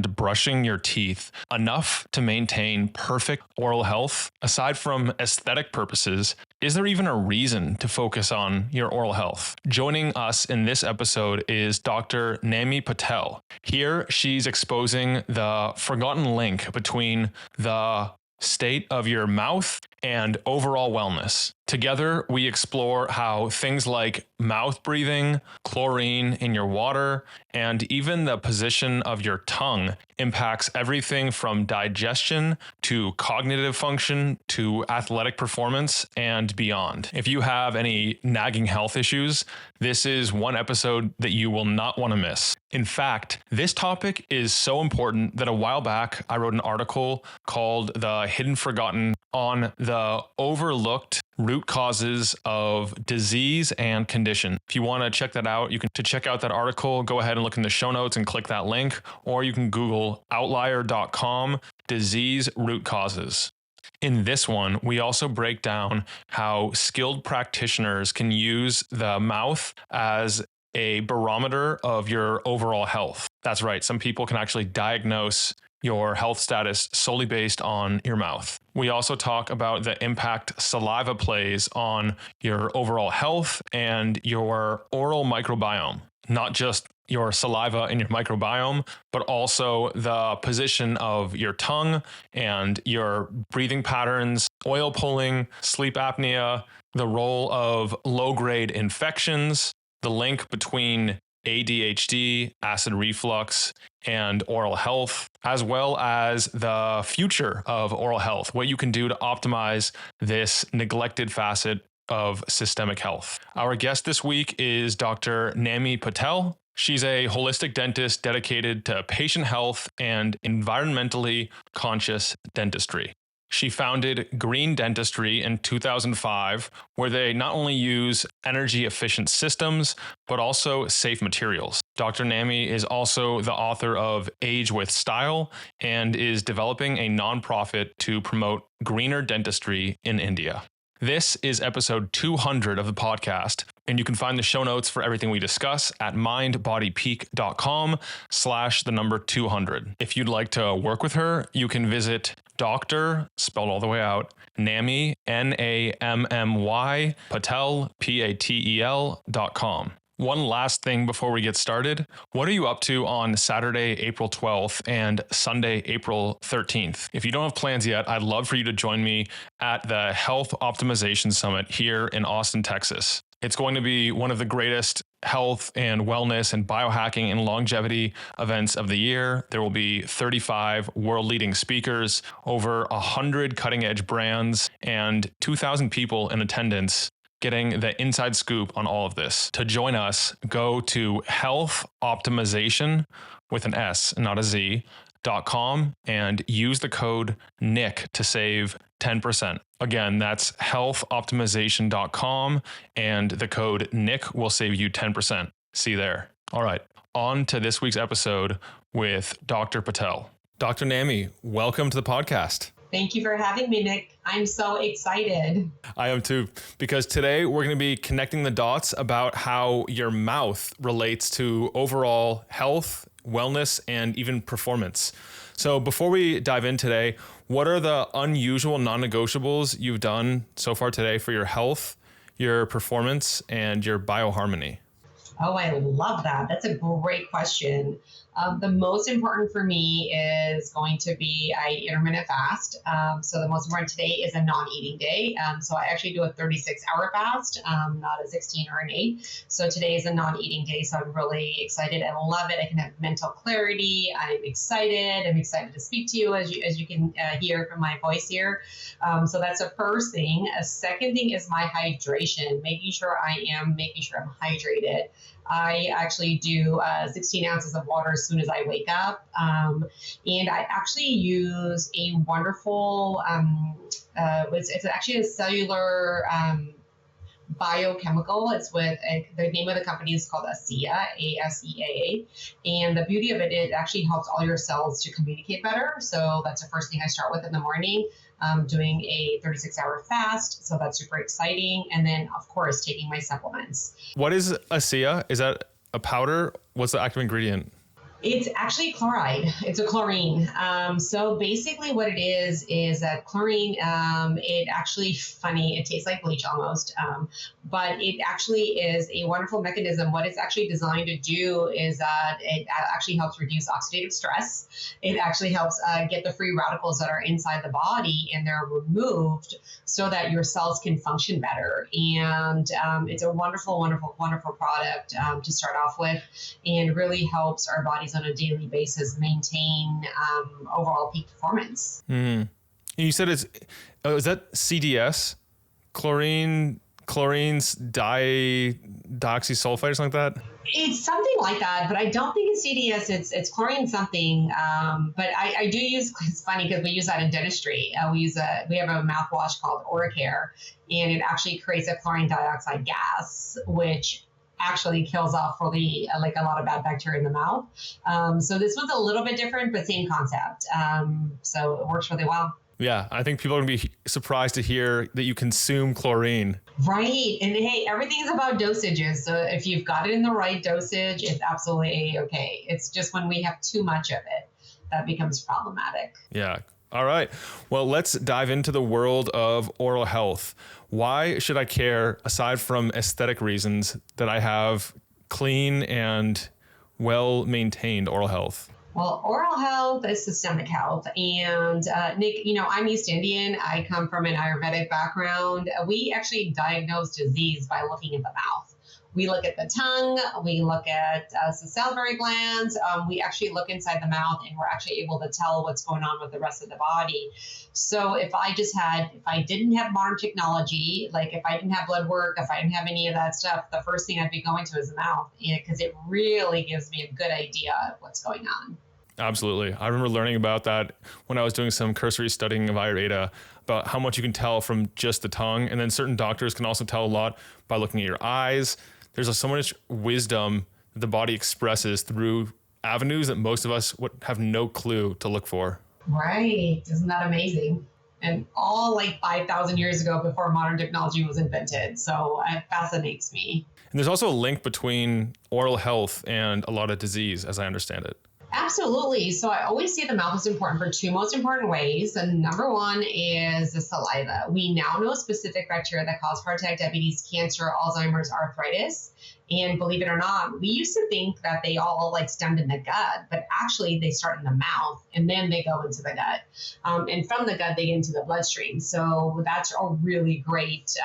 and brushing your teeth enough to maintain perfect oral health? Aside from aesthetic purposes, is there even a reason to focus on your oral health? Joining us in this episode is Dr. Namrata Patel. Here, she's exposing the forgotten link between the state of your mouth and overall wellness. Together, we explore how things like mouth breathing, chlorine in your water, and even the position of your tongue impacts everything from digestion to cognitive function to athletic performance and beyond. If you have any nagging health issues, this is one episode that you will not want to miss. In fact, this topic is so important that a while back, I wrote an article called The Hidden Forgotten on the overlooked root causes of disease and condition. If you want to check that out, to check out that article, go ahead and look in the show notes and click that link, or you can Google outlier.com disease root causes. In this one, we also break down how skilled practitioners can use the mouth as a barometer of your overall health. That's right. Some people can actually diagnose your health status solely based on your mouth. We also talk about the impact saliva plays on your overall health and your oral microbiome, not just your saliva and your microbiome, but also the position of your tongue and your breathing patterns, oil pulling, sleep apnea, the role of low-grade infections, the link between ADHD, acid reflux, and oral health, as well as the future of oral health, what you can do to optimize this neglected facet of systemic health. Our guest this week is Dr. Namrata Patel. She's a holistic dentist dedicated to patient health and environmentally conscious dentistry. She founded Green Dentistry in 2005, where they not only use energy-efficient systems, but also safe materials. Dr. Namrata is also the author of Age with Style and is developing a nonprofit to promote greener dentistry in India. This is episode 200 of the podcast, and you can find the show notes for everything we discuss at mindbodypeak.com/200. If you'd like to work with her, you can visit Dr. spelled all the way out, Namrata, Nammy, Patel, Patel.com. One last thing before we get started. What are you up to on Saturday, April 12th and Sunday, April 13th? If you don't have plans yet, I'd love for you to join me at the Health Optimization Summit here in Austin, Texas. It's going to be one of the greatest health and wellness and biohacking and longevity events of the year. There will be 35 world-leading speakers, over 100 cutting-edge brands, and 2,000 people in attendance getting the inside scoop on all of this. To join us, go to healthoptimization with an S, not a Z, .com and use the code NICK to save 10%. Again, that's healthoptimization.com and the code NICK will save you 10%. See you there. All right, on to this week's episode with Dr. Patel. Dr. Namrata, welcome to the podcast. Thank you for having me, Nick. I'm so excited. I am too, because today we're going to be connecting the dots about how your mouth relates to overall health, wellness, and even performance. So before we dive in today, what are the unusual non-negotiables you've done so far today for your health, your performance, and your bioharmony? Oh, I love that. That's a great question. The most important for me is going to be I intermittent fast. So the most important today is a non-eating day. So I actually do a 36-hour fast, not a 16 or an 8. So today is a non-eating day. So I'm really excited. I love it. I can have mental clarity. I'm excited. I'm excited to speak to you, as you can hear from my voice here. So that's the first thing. A second thing is my hydration, making sure I'm hydrated. I actually do 16 ounces of water as soon as I wake up. And I actually use a wonderful, it's actually a cellular biochemical. It's with, the name of the company is called ASEA, ASEA. And the beauty of it, it actually helps all your cells to communicate better. So that's the first thing I start with in the morning. Doing a 36-hour fast, so that's super exciting. And then, of course, taking my supplements. What is ASEA? Is that a powder? What's the active ingredient? It's actually chloride. It's a chlorine. So basically, what it is that chlorine. It actually funny. It tastes like bleach almost, but it actually is a wonderful mechanism. What it's actually designed to do is that it actually helps reduce oxidative stress. It actually helps get the free radicals that are inside the body and they're removed so that your cells can function better. And it's a wonderful, wonderful, wonderful product to start off with, and really helps our bodies on a daily basis maintain overall peak performance. Mm. You said is that CDS, chlorine's dioxysulfide or something like that? It's something like that, but I don't think it's CDS. It's chlorine something. But I do use. It's funny because we use that in dentistry. We have a mouthwash called Oracare, and it actually creates a chlorine dioxide gas, which actually kills off really like a lot of bad bacteria in the mouth. So this one's a little bit different, but same concept. So it works really well. Yeah, I think people are going to be surprised to hear that you consume chlorine. Right. And hey, everything is about dosages. So if you've got it in the right dosage, it's absolutely okay. It's just when we have too much of it that becomes problematic. Yeah. All right. Well, let's dive into the world of oral health. Why should I care, aside from aesthetic reasons, that I have clean and well-maintained oral health? Well, oral health is systemic health. And Nick, I'm East Indian. I come from an Ayurvedic background. We actually diagnose disease by looking at the mouth. We look at the tongue, we look at the salivary glands, we actually look inside the mouth, and we're actually able to tell what's going on with the rest of the body. So if I didn't have modern technology, like if I didn't have blood work, if I didn't have any of that stuff, the first thing I'd be going to is the mouth, because it really gives me a good idea of what's going on. Absolutely. I remember learning about that when I was doing some cursory studying of Ayurveda, about how much you can tell from just the tongue. And then certain doctors can also tell a lot by looking at your eyes. There's so much wisdom that the body expresses through avenues that most of us would have no clue to look for. Right. Isn't that amazing? And all like 5,000 years ago before modern technology was invented. So it fascinates me. And there's also a link between oral health and a lot of disease, as I understand it. Absolutely. So I always say the mouth is important for two most important ways. And number one is the saliva. We now know specific bacteria that cause heart attack, diabetes, cancer, Alzheimer's, arthritis. And believe it or not, we used to think that they all like stemmed in the gut, but actually they start in the mouth and then they go into the gut. And from the gut, they get into the bloodstream. So that's a really great,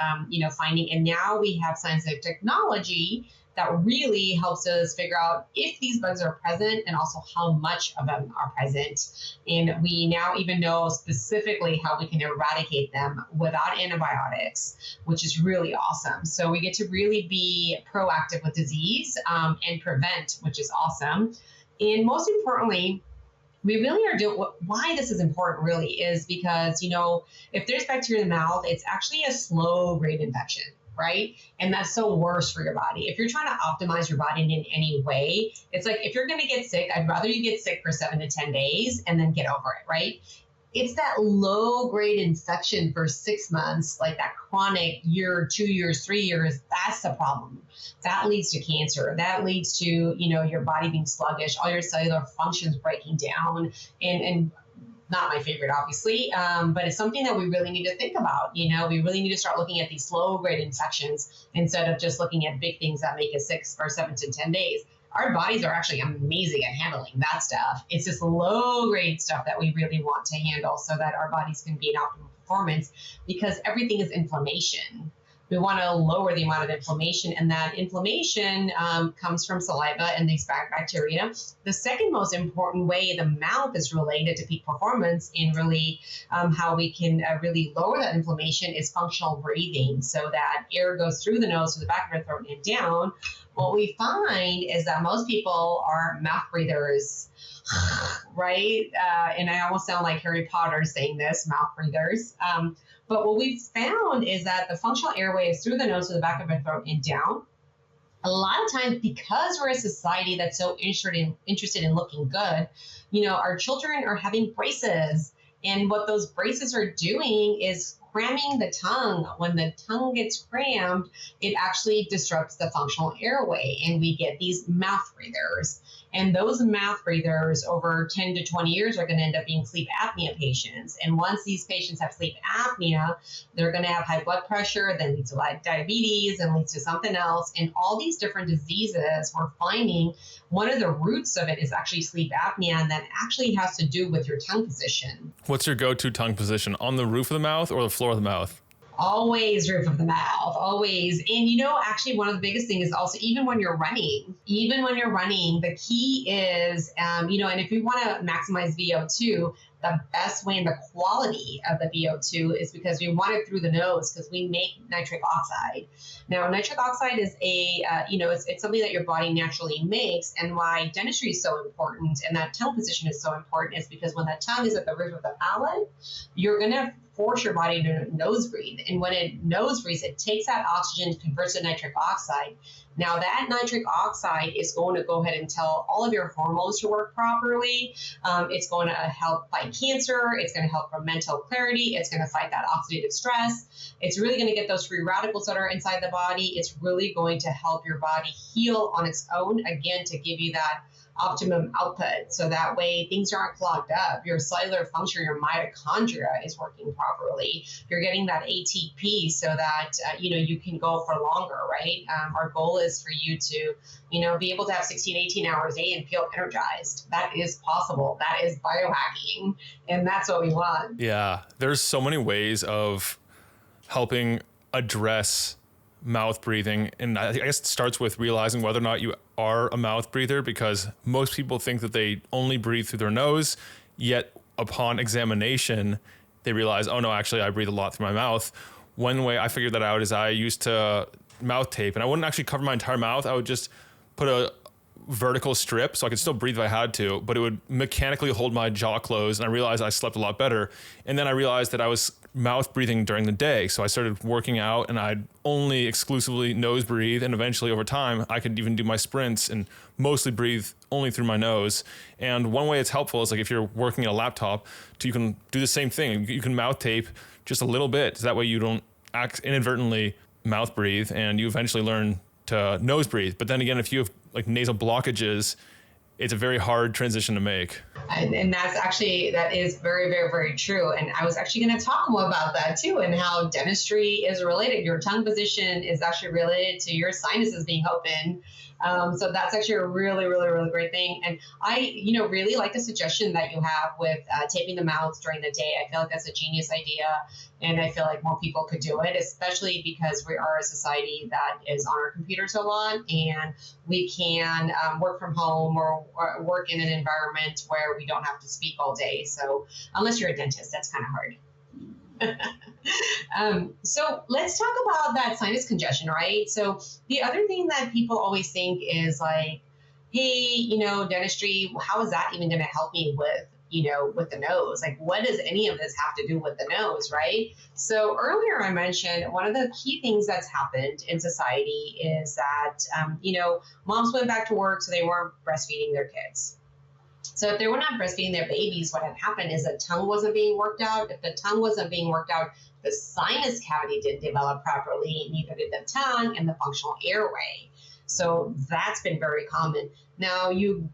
finding. And now we have scientific technology that really helps us figure out if these bugs are present and also how much of them are present. And we now even know specifically how we can eradicate them without antibiotics, which is really awesome. So we get to really be proactive with disease and prevent, which is awesome. And most importantly, we really are doing why this is important really is because, if there's bacteria in the mouth, it's actually a slow grade infection. Right? And that's so worse for your body. If you're trying to optimize your body in any way, it's like if you're going to get sick, I'd rather you get sick for 7 to 10 days and then get over it, right? It's that low grade infection for 6 months, like that chronic year, 2 years, 3 years, that's the problem. That leads to cancer. That leads to, your body being sluggish, all your cellular functions breaking down, and not my favorite, obviously, but it's something that we really need to think about. We really need to start looking at these slow grade infections instead of just looking at big things that make us sick for 7 to 10 days. Our bodies are actually amazing at handling that stuff. It's this low grade stuff that we really want to handle so that our bodies can be in optimal performance, because everything is inflammation. We want to lower the amount of inflammation, and that inflammation comes from saliva and these bacteria. The second most important way the mouth is related to peak performance and really how we can really lower that inflammation is functional breathing, so that air goes through the nose to the back of the throat and down. What we find is that most people are mouth breathers, right? And I almost sound like Harry Potter saying this, mouth breathers. But what we've found is that the functional airway is through the nose to the back of the throat and down. A lot of times, because we're a society that's so interested in looking good, our children are having braces. And what those braces are doing is cramming the tongue, when the tongue gets crammed, it actually disrupts the functional airway, and we get these mouth breathers. And those mouth breathers over 10 to 20 years are going to end up being sleep apnea patients. And once these patients have sleep apnea, they're going to have high blood pressure, then leads to like diabetes, and leads to something else. And all these different diseases, we're finding one of the roots of it is actually sleep apnea, and that actually has to do with your tongue position. What's your go-to tongue position? On the roof of the mouth or the floor of the mouth? Always roof of the mouth, always. And actually one of the biggest things is also even when you're running, the key is, and if you want to maximize VO2, the best way and the quality of the VO2 is because we want it through the nose, because we make nitric oxide. Now, nitric oxide is it's something that your body naturally makes. And why dentistry is so important and that tongue position is so important is because when that tongue is at the roof of the palate, you're going to force your body to nose breathe. And when it nose breathes, it takes that oxygen, converts to nitric oxide. Now that nitric oxide is going to go ahead and tell all of your hormones to work properly. It's going to help fight cancer. It's going to help for mental clarity. It's going to fight that oxidative stress. It's really going to get those free radicals that are inside the body. It's really going to help your body heal on its own, again, to give you that optimum output. So that way things aren't clogged up. Your cellular function, your mitochondria is working properly. You're getting that ATP so that, you can go for longer, right? Our goal is for you to, be able to have 16, 18 hours a day and feel energized. That is possible. That is biohacking. And that's what we want. Yeah. There's so many ways of helping address mouth breathing. And I guess it starts with realizing whether or not you are a mouth breather, because most people think that they only breathe through their nose, yet upon examination, they realize, oh no, actually I breathe a lot through my mouth. One way I figured that out is I used to mouth tape, and I wouldn't actually cover my entire mouth. I would just put a vertical strip so I could still breathe if I had to, but it would mechanically hold my jaw closed, and I realized I slept a lot better. And then I realized that I was mouth breathing during the day. So I started working out, and I'd only exclusively nose breathe. And eventually over time, I could even do my sprints and mostly breathe only through my nose. And one way it's helpful is like if you're working at a laptop, you can do the same thing. You can mouth tape just a little bit. So that way you don't inadvertently mouth breathe, and you eventually learn to nose breathe. But then again, if you have like nasal blockages, it's a very hard transition to make. And that is very, very, very true. And I was actually going to talk more about that too, and how dentistry is related. Your tongue position is actually related to your sinuses being open. So that's actually a really, really, really great thing. And I, really like the suggestion that you have with taping the mouths during the day. I feel like that's a genius idea. And I feel like more people could do it, especially because we are a society that is on our computers a lot, and we can work from home or work in an environment where we don't have to speak all day. So unless you're a dentist, that's kind of hard. So let's talk about that sinus congestion, right? So the other thing that people always think is like, hey, dentistry, how is that even going to help me with the nose? Like, what does any of this have to do with the nose, right? So earlier I mentioned one of the key things that's happened in society is that, moms went back to work, so they weren't breastfeeding their kids. So if they were not breastfeeding their babies, what had happened is the tongue wasn't being worked out. If the tongue wasn't being worked out, the sinus cavity didn't develop properly, neither did the tongue and the functional airway. So that's been very common. Now you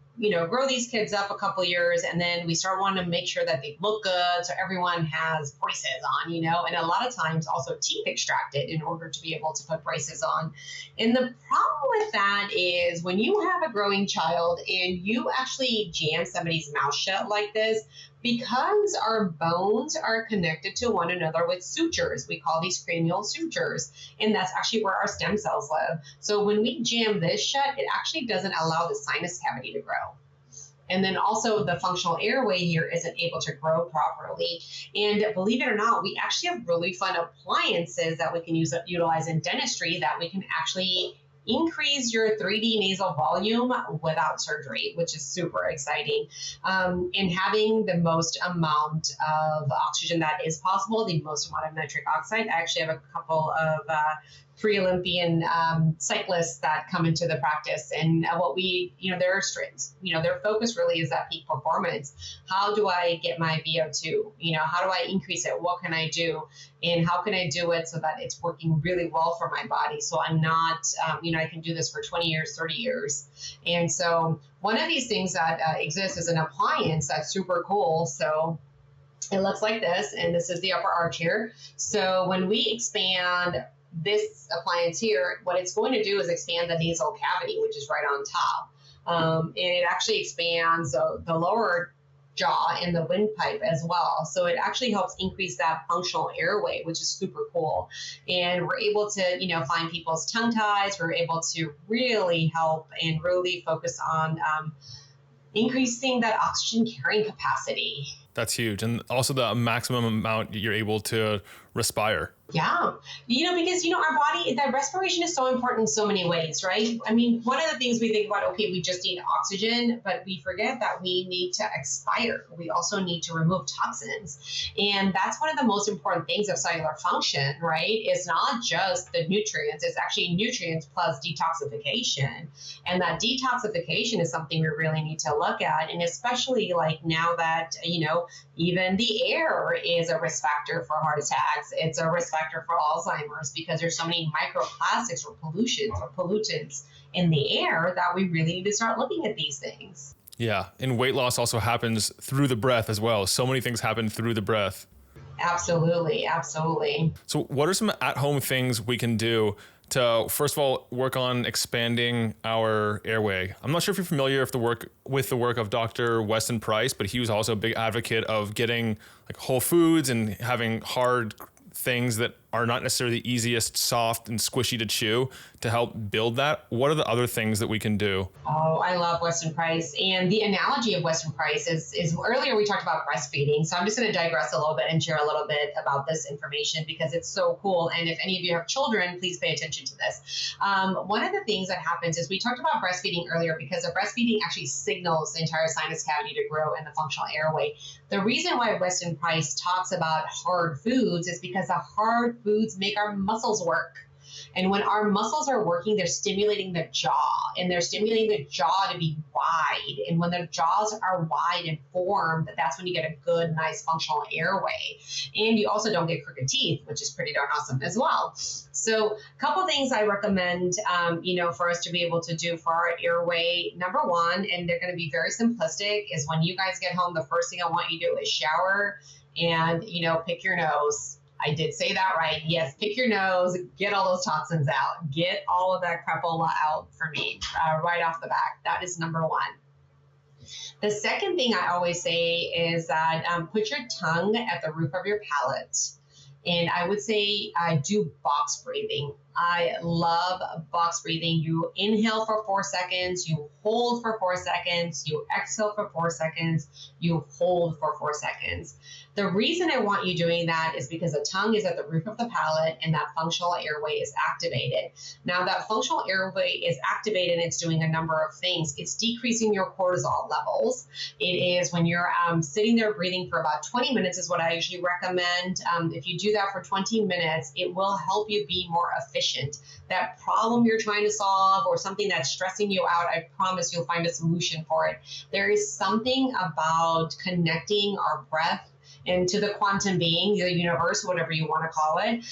grow these kids up a couple years, and then we start wanting to make sure that they look good. So everyone has braces on, and a lot of times also teeth extracted in order to be able to put braces on. And the problem with that is when you have a growing child and you actually jam somebody's mouth shut like this, because our bones are connected to one another with sutures, we call these cranial sutures, and that's actually where our stem cells live. So when we jam this shut, it actually doesn't allow the sinus cavity to grow. And then also the functional airway here isn't able to grow properly. And believe it or not, we actually have really fun appliances that we can utilize in dentistry that we can actually increase your 3D nasal volume without surgery, which is super exciting. And having the most amount of oxygen that is possible, the most amount of nitric oxide. I actually have a couple of pre-Olympian cyclists that come into the practice. And what we, their strengths, their focus really is that peak performance. How do I get my VO2? How do I increase it? What can I do? And how can I do it so that it's working really well for my body? So I'm not, I can do this for 20 years, 30 years. And so one of these things that exists is an appliance that's super cool. So it looks like this, and this is the upper arch here. So when we expand this appliance here, what it's going to do is expand the nasal cavity, which is right on top. And it actually expands the lower jaw and the windpipe as well. So it actually helps increase that functional airway, which is super cool. And we're able to, find people's tongue ties. We're able to really help and really focus on increasing that oxygen carrying capacity. That's huge. And also the maximum amount you're able to respire. Yeah. Because, our body, that respiration is so important in so many ways, right? I mean, one of the things we think about, okay, we just need oxygen, but we forget that we need to expire. We also need to remove toxins. And that's one of the most important things of cellular function, right? It's not just the nutrients, it's actually nutrients plus detoxification. And that detoxification is something we really need to look at. And especially like now that, even the air is a risk factor for heart attacks. It's a risk factor for Alzheimer's because there's so many microplastics or pollutants in the air that we really need to start looking at these things. Yeah. And weight loss also happens through the breath as well. So many things happen through the breath. Absolutely. Absolutely. So what are some at-home things we can do to, first of all, work on expanding our airway? I'm not sure if you're familiar with the work of Dr. Weston Price, but he was also a big advocate of getting like whole foods and having hard things that are not necessarily the easiest, soft and squishy to chew to help build that. What are the other things that we can do? Oh, I love Weston Price. And the analogy of Weston Price is earlier we talked about breastfeeding. So I'm just going to digress a little bit and share a little bit about this information because it's so cool. And if any of you have children, please pay attention to this. One of the things that happens is we talked about breastfeeding earlier because the breastfeeding actually signals the entire sinus cavity to grow in the functional airway. The reason why Weston Price talks about hard foods is because the hard foods make our muscles work. And when our muscles are working, they're stimulating the jaw, and they're stimulating the jaw to be wide. And when the jaws are wide and formed, that's when you get a good, nice functional airway. And you also don't get crooked teeth, which is pretty darn awesome as well. So a couple things I recommend, for us to be able to do for our airway. Number one, and they're going to be very simplistic, is when you guys get home, the first thing I want you to do is shower and, pick your nose. I did say that right. Yes, pick your nose, get all those toxins out, get all of that crapola out for me right off the bat. That is number one. The second thing I always say is that put your tongue at the roof of your palate. And I would say do box breathing. I love box breathing. You inhale for 4 seconds, you hold for 4 seconds, you exhale for 4 seconds, you hold for 4 seconds. The reason I want you doing that is because the tongue is at the roof of the palate and that functional airway is activated. Now that functional airway is activated and it's doing a number of things. It's decreasing your cortisol levels. It is when you're sitting there breathing for about 20 minutes is what I usually recommend. If you do that for 20 minutes, it will help you be more efficient. That problem you're trying to solve or something that's stressing you out, I promise you'll find a solution for it. There is something about connecting our breath into the quantum being, the universe, whatever you want to call it.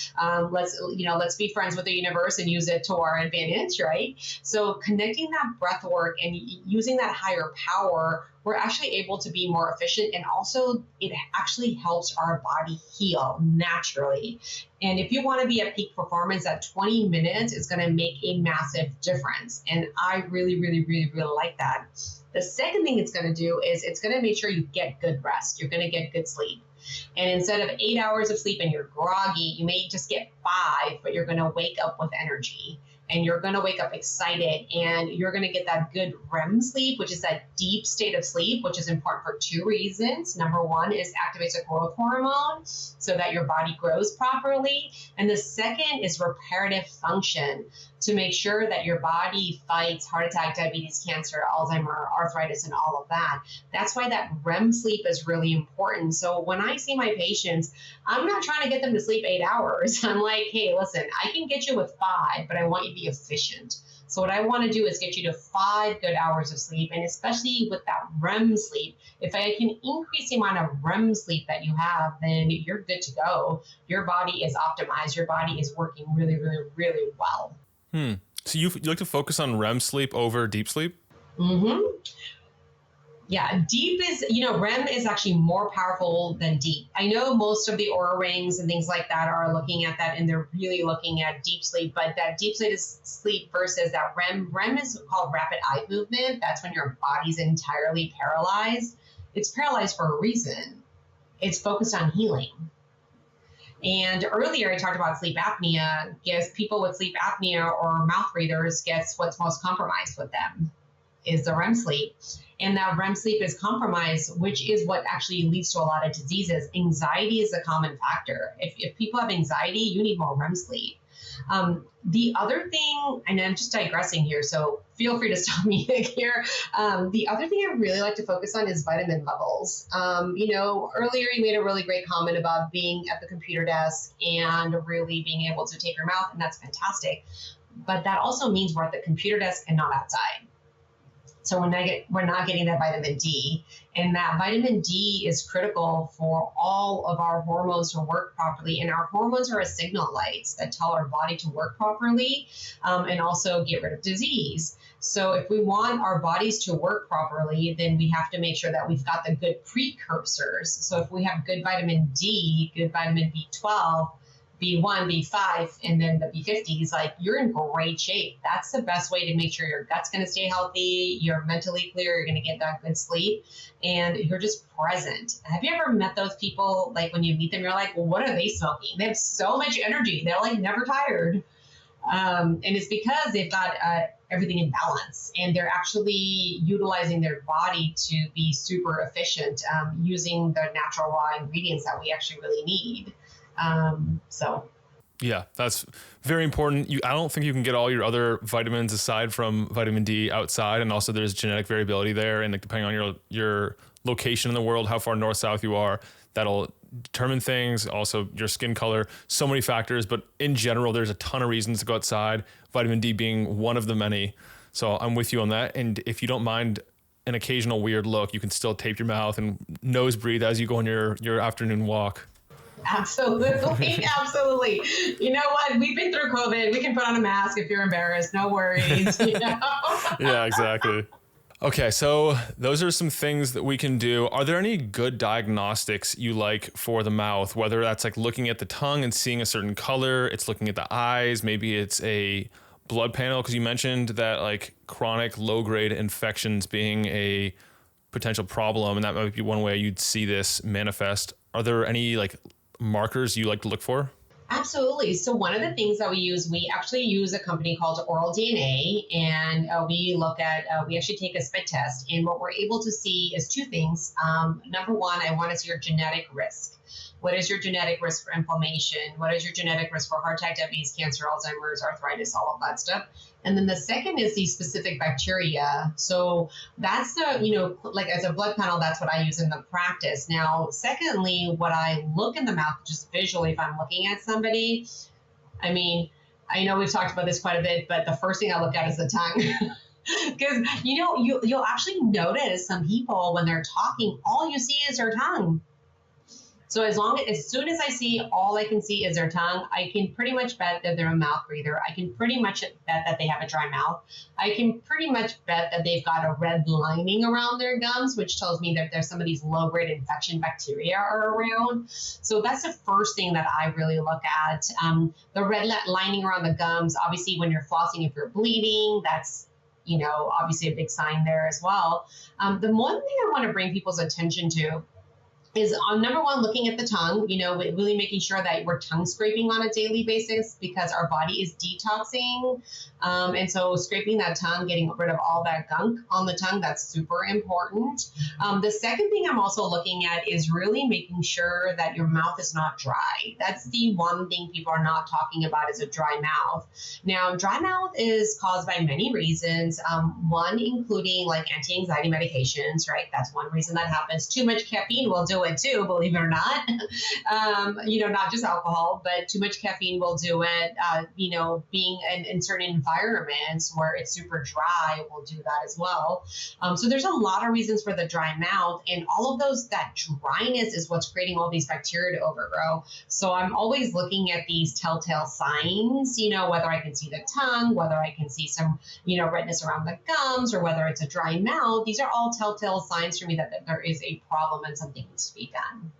Let's be friends with the universe and use it to our advantage, right? So connecting that breath work and using that higher power, we're actually able to be more efficient, and also it actually helps our body heal naturally. And if you want to be at peak performance, that 20 minutes is going to make a massive difference. And I really, really, really, really like that. The second thing it's going to do is it's going to make sure you get good rest. You're going to get good sleep. And instead of 8 hours of sleep and you're groggy, you may just get 5, but you're going to wake up with energy. And you're going to wake up excited, and you're going to get that good REM sleep, which is that deep state of sleep, which is important for 2 reasons. Number one is activates a growth hormone so that your body grows properly. And the second is reparative function. to make sure that your body fights heart attack, diabetes, cancer, Alzheimer, arthritis, and all of that. That's why that REM sleep is really important. So when I see my patients, I'm not trying to get them to sleep 8 hours. I'm like, hey, listen, I can get you with 5, but I want you to be efficient. So what I want to do is get you to 5 good hours of sleep, and especially with that REM sleep, if I can increase the amount of REM sleep that you have, then you're good to go. Your body is optimized. Your body is working really, really, really well. So you like to focus on REM sleep over deep sleep? Mm-hmm. Yeah, deep is, REM is actually more powerful than deep. I know most of the Oura rings and things like that are looking at that, and they're really looking at deep sleep, but that deep sleep versus that REM is called rapid eye movement. That's when your body's entirely paralyzed. It's paralyzed for a reason. It's focused on healing. And earlier I talked about sleep apnea. Guess people with sleep apnea or mouth breathers, guess what's most compromised with them is the REM sleep. And that REM sleep is compromised, which is what actually leads to a lot of diseases. Anxiety is a common factor. If people have anxiety, you need more REM sleep. The other thing, and I'm just digressing here, so feel free to stop me here. The other thing I really like to focus on is vitamin levels. Earlier you made a really great comment about being at the computer desk and really being able to take your mouth, and that's fantastic. But that also means we're at the computer desk and not outside. So we're not getting that vitamin D. And that vitamin D is critical for all of our hormones to work properly. And our hormones are a signal lights that tell our body to work properly and also get rid of disease. So if we want our bodies to work properly, then we have to make sure that we've got the good precursors. So if we have good vitamin D, good vitamin B12, B1, B5, and then the B50s, like you're in great shape. That's the best way to make sure your gut's going to stay healthy, you're mentally clear, you're going to get that good sleep, and you're just present. Have you ever met those people, like when you meet them, you're like, well, what are they smoking? They have so much energy. They're like never tired. And it's because they've got everything in balance, and they're actually utilizing their body to be super efficient using the natural raw ingredients that we actually really need. Yeah, that's very important. I don't think you can get all your other vitamins aside from vitamin D outside. And also there's genetic variability there. And depending on your location in the world, how far north, south you are, that'll determine things. Also your skin color, so many factors, but in general, there's a ton of reasons to go outside, vitamin D being one of the many. So I'm with you on that. And if you don't mind an occasional weird look, you can still tape your mouth and nose breathe as you go on your afternoon walk. Absolutely. Absolutely. You know what? We've been through COVID. We can put on a mask if you're embarrassed. No worries. Yeah, exactly. Okay. So those are some things that we can do. Are there any good diagnostics you like for the mouth, whether that's like looking at the tongue and seeing a certain color, it's looking at the eyes, maybe it's a blood panel? Because you mentioned that like chronic low grade infections being a potential problem, and that might be one way you'd see this manifest. Are there any like markers you like to look for? Absolutely. So one of the things that we actually use a company called Oral DNA, and we actually take a spit test. And what we're able to see is 2 things. Number one, I want to see your genetic risk. What is your genetic risk for inflammation? What is your genetic risk for heart attack, diabetes, cancer, Alzheimer's, arthritis, all of that stuff? And then the second is the specific bacteria. So that's like as a blood panel, that's what I use in the practice. Now, secondly, what I look in the mouth, just visually, if I'm looking at somebody, I mean, I know we've talked about this quite a bit, but the first thing I look at is the tongue. Because, you'll actually notice some people when they're talking, all you see is their tongue. So as soon as I see, all I can see is their tongue, I can pretty much bet that they're a mouth breather. I can pretty much bet that they have a dry mouth. I can pretty much bet that they've got a red lining around their gums, which tells me that there's some of these low-grade infection bacteria are around. So that's the first thing that I really look at. The red lining around the gums, obviously when you're flossing, if you're bleeding, that's obviously a big sign there as well. The one thing I want to bring people's attention to is on number one, looking at the tongue, really making sure that we're tongue scraping on a daily basis because our body is detoxing. And so scraping that tongue, getting rid of all that gunk on the tongue, that's super important. The second thing I'm also looking at is really making sure that your mouth is not dry. That's the one thing people are not talking about is a dry mouth. Now, dry mouth is caused by many reasons, one including like anti-anxiety medications, right? That's one reason that happens. Too much caffeine will do it too, believe it or not. Not just alcohol, but too much caffeine will do it. Being in certain environments where it's super dry will do that as well. So there's a lot of reasons for the dry mouth, and all of that dryness is what's creating all these bacteria to overgrow. So I'm always looking at these telltale signs, whether I can see the tongue, whether I can see some, redness around the gums, or whether it's a dry mouth. These are all telltale signs for me that there is a problem and something needs to be done.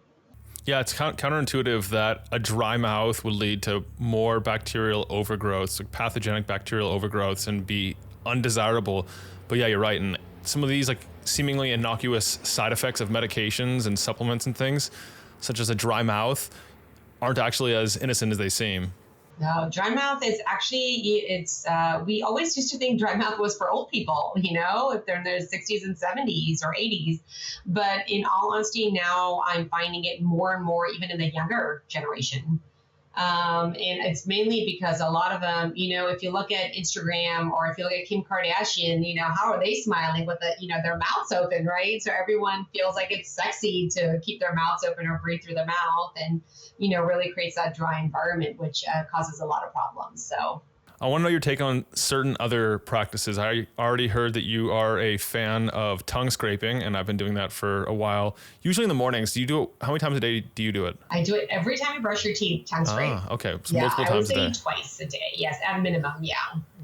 Yeah, it's counterintuitive that a dry mouth would lead to more bacterial overgrowths, like pathogenic bacterial overgrowths, and be undesirable. But yeah, you're right. And some of these like seemingly innocuous side effects of medications and supplements and things, such as a dry mouth, aren't actually as innocent as they seem. No, dry mouth is actually, we always used to think dry mouth was for old people, if they're in their 60s and 70s or 80s. But in all honesty, now I'm finding it more and more, even in the younger generation. And it's mainly because a lot of them, if you look at Instagram or if you look at Kim Kardashian, how are they smiling with their mouths open, right? So everyone feels like it's sexy to keep their mouths open or breathe through the mouth, and, really creates that dry environment, which causes a lot of problems. So I want to know your take on certain other practices. I already heard that you are a fan of tongue scraping, and I've been doing that for a while. Usually in the mornings. Do you do it? How many times a day do you do it? I do it every time I brush your teeth, tongue scrape. Okay. So multiple times a day. I would say twice a day. Yes, at minimum. Yeah.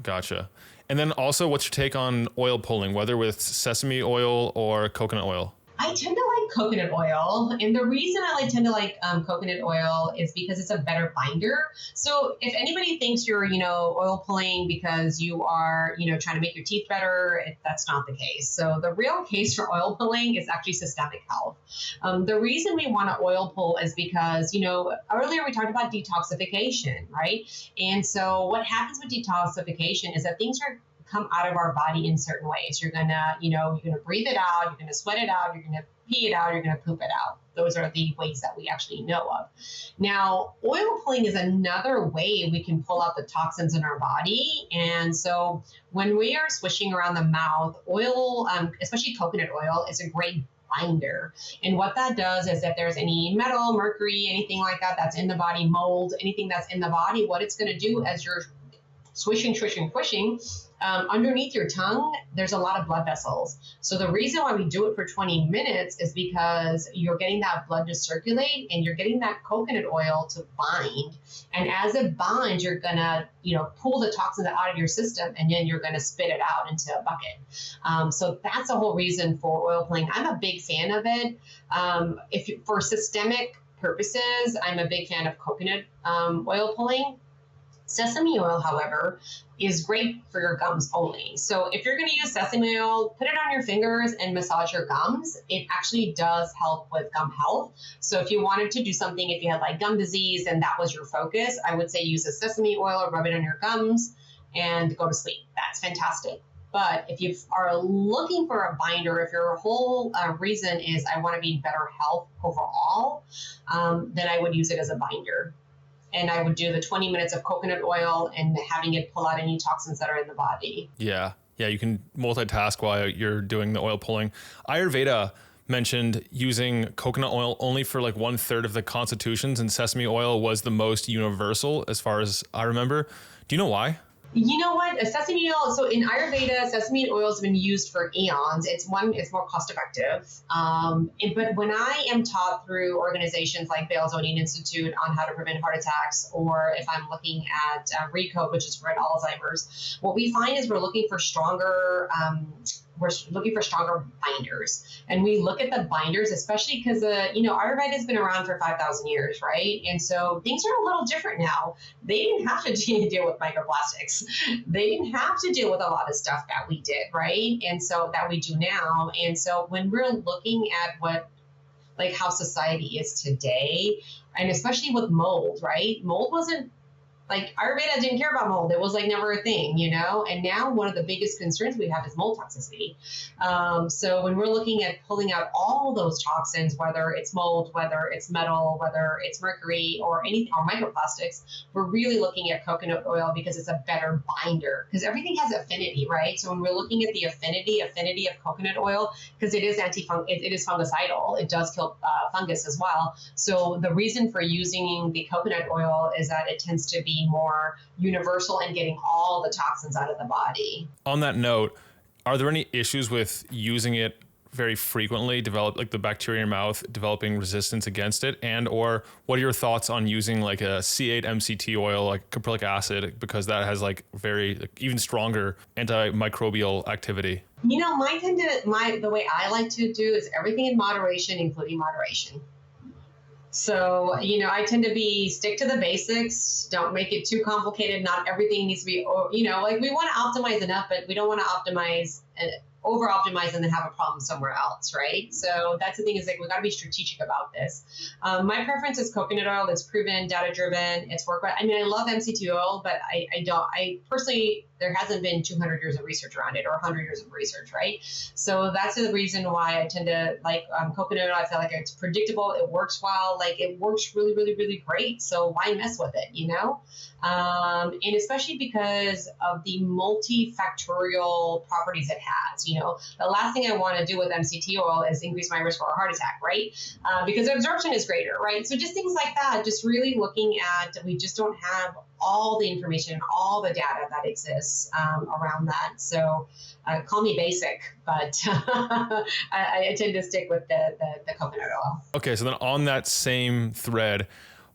Gotcha. And then also, what's your take on oil pulling, whether with sesame oil or coconut oil? I tend to like coconut oil. And the reason I tend to like coconut oil is because it's a better binder. So if anybody thinks you're, oil pulling because you are, trying to make your teeth better, that's not the case. So the real case for oil pulling is actually systemic health. The reason we want to oil pull is because, earlier we talked about detoxification, right? And so what happens with detoxification is that things come out of our body in certain ways. You're gonna breathe it out, you're gonna sweat it out, you're gonna pee it out, you're gonna poop it out. Those are the ways that we actually know of. Now, oil pulling is another way we can pull out the toxins in our body. And so when we are swishing around the mouth, oil, especially coconut oil, is a great binder. And what that does is that there's any metal, mercury, anything like that that's in the body, mold, anything that's in the body, what it's gonna do as you're swishing, underneath your tongue, there's a lot of blood vessels. So the reason why we do it for 20 minutes is because you're getting that blood to circulate and you're getting that coconut oil to bind. And as it binds, you're gonna, pull the toxins out of your system, and then you're gonna spit it out into a bucket. So that's the whole reason for oil pulling. I'm a big fan of it. For systemic purposes, I'm a big fan of coconut oil pulling. Sesame oil, however, is great for your gums only. So if you're going to use sesame oil, put it on your fingers and massage your gums. It actually does help with gum health. So if you wanted to do something, if you had like gum disease and that was your focus, I would say use a sesame oil or rub it on your gums and go to sleep. That's fantastic. But if you are looking for a binder, if your whole reason is I want to be in better health overall, then I would use it as a binder. And I would do the 20 minutes of coconut oil and having it pull out any toxins that are in the body. Yeah, you can multitask while you're doing the oil pulling. Ayurveda mentioned using coconut oil only for like 1/3 of the constitutions, and sesame oil was the most universal as far as I remember. Do you know why? You know what? Sesame oil, so in Ayurveda, sesame oil has been used for eons. It's more cost effective. But when I am taught through organizations like Bales Odian Institute on how to prevent heart attacks, or if I'm looking at RECODE, which is for Alzheimer's, what we find is we're looking for stronger binders. And we look at the binders, especially because, Ayurveda has been around for 5,000 years, right? And so things are a little different now. They didn't have to deal with microplastics. They didn't have to deal with a lot of stuff that we did, right? And so that we do now. And so when we're looking at what like how society is today, and especially with mold, right? Mold wasn't like Ayurveda didn't care about mold. It was like never a thing, you know? And now one of the biggest concerns we have is mold toxicity. So when we're looking at pulling out all those toxins, whether it's mold, whether it's metal, whether it's mercury or anything, or microplastics, we're really looking at coconut oil because it's a better binder, because everything has affinity, right? So when we're looking at the affinity of coconut oil, because it is it is fungicidal, it does kill fungus as well. So the reason for using the coconut oil is that it tends to be more universal in getting all the toxins out of the body. On that note, are there any issues with using it very frequently, develop like the bacteria in your mouth, developing resistance against it? And or what are your thoughts on using like a C8 MCT oil, like caprylic acid, because that has like very even stronger antimicrobial activity? You know, the way I like to do is everything in moderation, including moderation. So, you know, I tend to stick to the basics. Don't make it too complicated. Not everything needs to be, you know, like we want to optimize enough, but we don't want to optimize and over optimize and then have a problem somewhere else, right? So that's the thing, is like we got to be strategic about this. My preference is coconut oil. It's proven, data driven. It's work. I mean, I love MCT oil, but I personally, there hasn't been 200 years of research around it or 100 years of research, right? So that's the reason why I tend to like coconut oil. I feel like it's predictable. It works well. Like it works really, really, really great. So why mess with it, you know? And especially because of the multifactorial properties it has. You know, the last thing I want to do with MCT oil is increase my risk for a heart attack, right? Because absorption is greater, right? So just things like that, just really looking at, we just don't have all the information, all the data that exists around that. So call me basic, but I tend to stick with the coconut oil. Okay, so then on that same thread,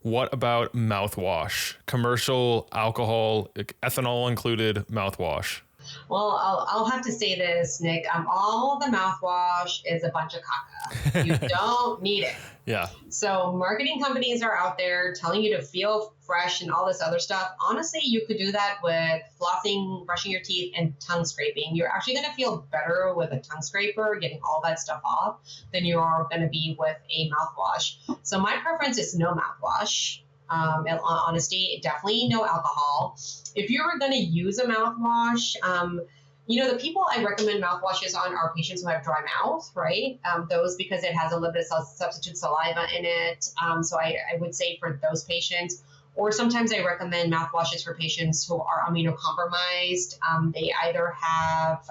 what about mouthwash? Commercial alcohol, ethanol included mouthwash. Well, I'll have to say this, Nick. All the mouthwash is a bunch of caca. You don't need it. Yeah. So marketing companies are out there telling you to feel fresh and all this other stuff. Honestly, you could do that with flossing, brushing your teeth, and tongue scraping. You're actually going to feel better with a tongue scraper, getting all that stuff off, than you are going to be with a mouthwash. So my preference is no mouthwash. In honesty, definitely no alcohol. If you were going to use a mouthwash, you know, the people I recommend mouthwashes on are patients who have dry mouth, right? Those, because it has a little bit of substitute saliva in it. So I would say for those patients, or sometimes I recommend mouthwashes for patients who are immunocompromised. They either have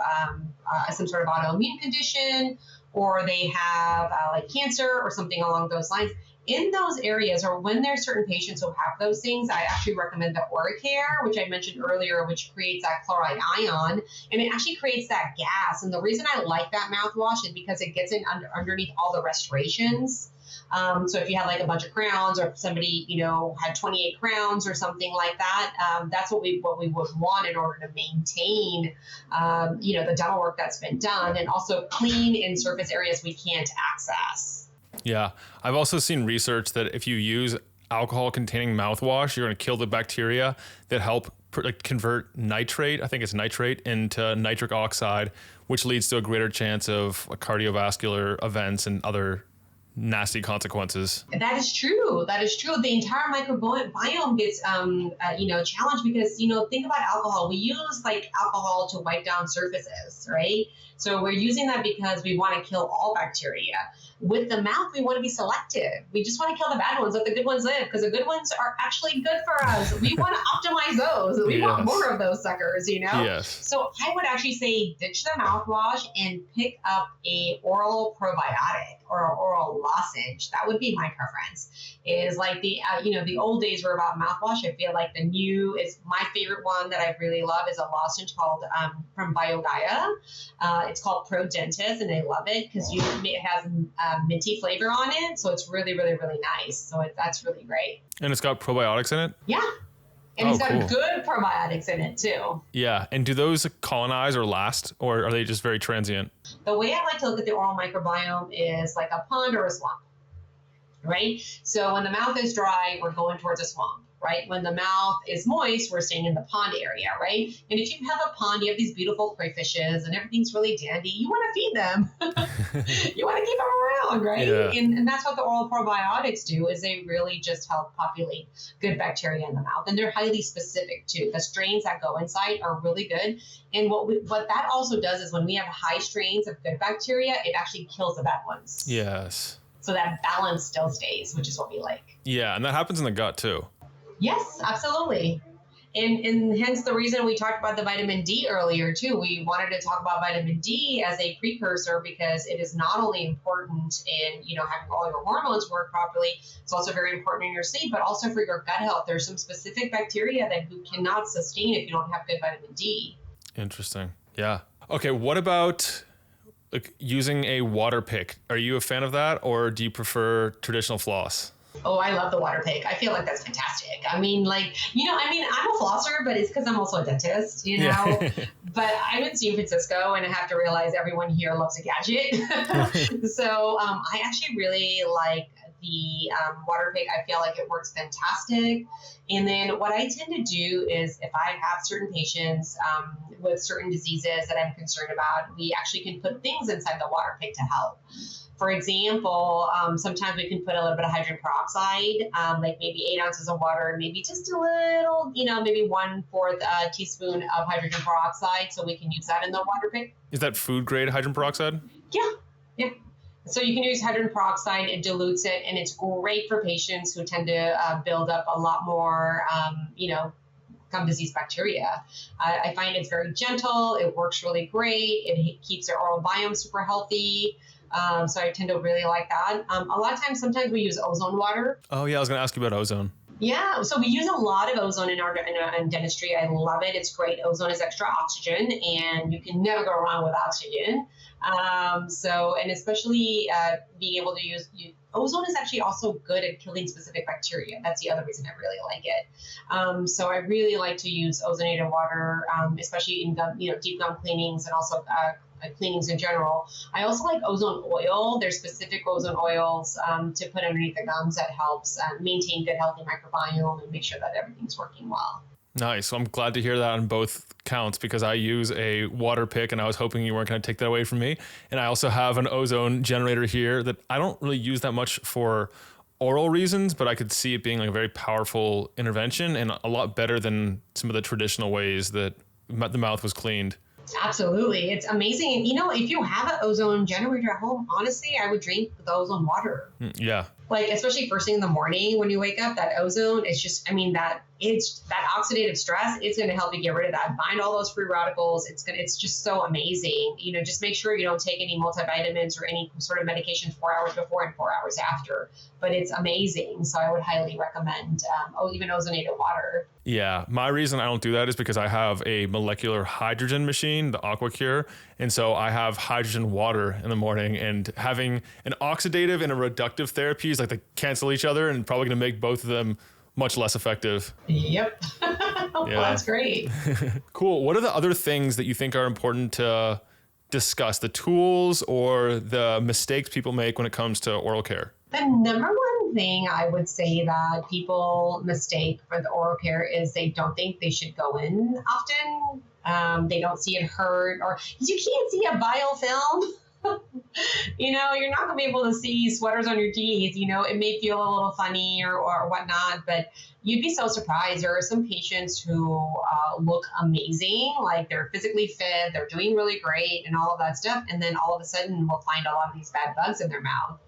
some sort of autoimmune condition, or they have like cancer or something along those lines. In those areas, or when there's certain patients who have those things, I actually recommend the Oricare, which I mentioned earlier, which creates that chloride ion, and it actually creates that gas. And the reason I like that mouthwash is because it gets in underneath all the restorations. So if you had like a bunch of crowns, or if somebody, you know, had 28 crowns or something like that, that's what we would want in order to maintain, you know, the dental work that's been done, and also clean in surface areas we can't access. Yeah. I've also seen research that if you use alcohol containing mouthwash, you're going to kill the bacteria that help convert nitrate, I think it's nitrate, into nitric oxide, which leads to a greater chance of cardiovascular events and other nasty consequences. That is true. That is true. The entire microbiome gets, you know, challenged because, you know, think about alcohol. We use like alcohol to wipe down surfaces, right? So we're using that because we want to kill all bacteria. With the mouth, we want to be selective. We just want to kill the bad ones, let the good ones live, because the good ones are actually good for us. We want to optimize those. We want more of those suckers, you know? Yes. So I would actually say ditch the mouthwash and pick up a oral probiotic or an oral lozenge. That would be my preference. Is like the, you know, the old days were about mouthwash. I feel like the new is my favorite one that I really love is a lozenge called from BioGaia. It's called Pro Dentist, and I love it because it has minty flavor on it. So it's really, really, really nice. So that's really great. And it's got probiotics in it? Yeah. And it's got cool. good probiotics in it too. Yeah. And do those colonize or last, or are they just very transient? The way I like to look at the oral microbiome is like a pond or a swamp, right? So when the mouth is dry, we're going towards a swamp. right? When the mouth is moist, we're staying in the pond area, right? And if you have a pond, you have these beautiful koi fishes and everything's really dandy, you want to feed them. You want to keep them around, right? Yeah. And that's what the oral probiotics do, is they really just help populate good bacteria in the mouth. And they're highly specific too. The strains that go inside are really good. And what that also does is when we have high strains of good bacteria, it actually kills the bad ones. Yes. So that balance still stays, which is what we like. Yeah, and that happens in the gut too. Yes, absolutely. And hence the reason we talked about the vitamin D earlier too. We wanted to talk about vitamin D as a precursor because it is not only important in, having all your hormones work properly, it's also very important in your sleep, but also for your gut health. There's some specific bacteria that you cannot sustain if you don't have good vitamin D. Interesting. Yeah. Okay, what about using a Waterpik? Are you a fan of that, or do you prefer traditional floss? Oh, I love the Waterpik. I feel like that's fantastic. I'm a flosser, but it's because I'm also a dentist, Yeah. But I'm in San Francisco and I have to realize everyone here loves a gadget. So I actually really like the Waterpik. I feel like it works fantastic. And then what I tend to do is if I have certain patients with certain diseases that I'm concerned about, we actually can put things inside the Waterpik to help. For example, sometimes we can put a little bit of hydrogen peroxide, like maybe 8 ounces of water, maybe just a little, maybe 1/4 teaspoon of hydrogen peroxide. So we can use that in the Waterpik. Is that food grade hydrogen peroxide? Yeah. So you can use hydrogen peroxide, it dilutes it, and it's great for patients who tend to build up a lot more, gum disease bacteria. I find it's very gentle, it works really great, it keeps their oral biome super healthy. So I tend to really like that. A lot of times, sometimes we use ozone water. Oh yeah, I was going to ask you about ozone. Yeah, so we use a lot of ozone in dentistry. I love it. It's great. Ozone is extra oxygen, and you can never go wrong with oxygen. And especially being able to use ozone is actually also good at killing specific bacteria. That's the other reason I really like it. So I really like to use ozonated water, especially in gum, deep gum cleanings and also cleanings in general. I also like ozone oil. There's specific ozone oils to put underneath the gums that helps maintain good, healthy microbiome and make sure that everything's working well. Nice. So I'm glad to hear that on both counts because I use a Waterpik and I was hoping you weren't going to take that away from me. And I also have an ozone generator here that I don't really use that much for oral reasons, but I could see it being like a very powerful intervention and a lot better than some of the traditional ways that the mouth was cleaned. Absolutely. It's amazing. If you have an ozone generator at home, honestly, I would drink the ozone water. Yeah. Like, especially first thing in the morning when you wake up, that ozone is just, that oxidative stress, it's going to help you get rid of that, bind all those free radicals. It's just so amazing. Just make sure you don't take any multivitamins or any sort of medication 4 hours before and 4 hours after, but it's amazing. So I would highly recommend even ozonated water. Yeah. My reason I don't do that is because I have a molecular hydrogen machine, the AquaCure. And so I have hydrogen water in the morning, and having an oxidative and a reductive therapy is like they cancel each other and probably going to make both of them much less effective. Yep. Well, that's great. Cool. What are the other things that you think are important to discuss? The tools or the mistakes people make when it comes to oral care? The number one thing I would say that people mistake for the oral care is they don't think they should go in often. They don't see it hurt, or you can't see a biofilm. You're not going to be able to see sweaters on your teeth. It may feel a little funny or whatnot, but you'd be so surprised. There are some patients who look amazing, like they're physically fit, they're doing really great and all of that stuff. And then all of a sudden we'll find a lot of these bad bugs in their mouth.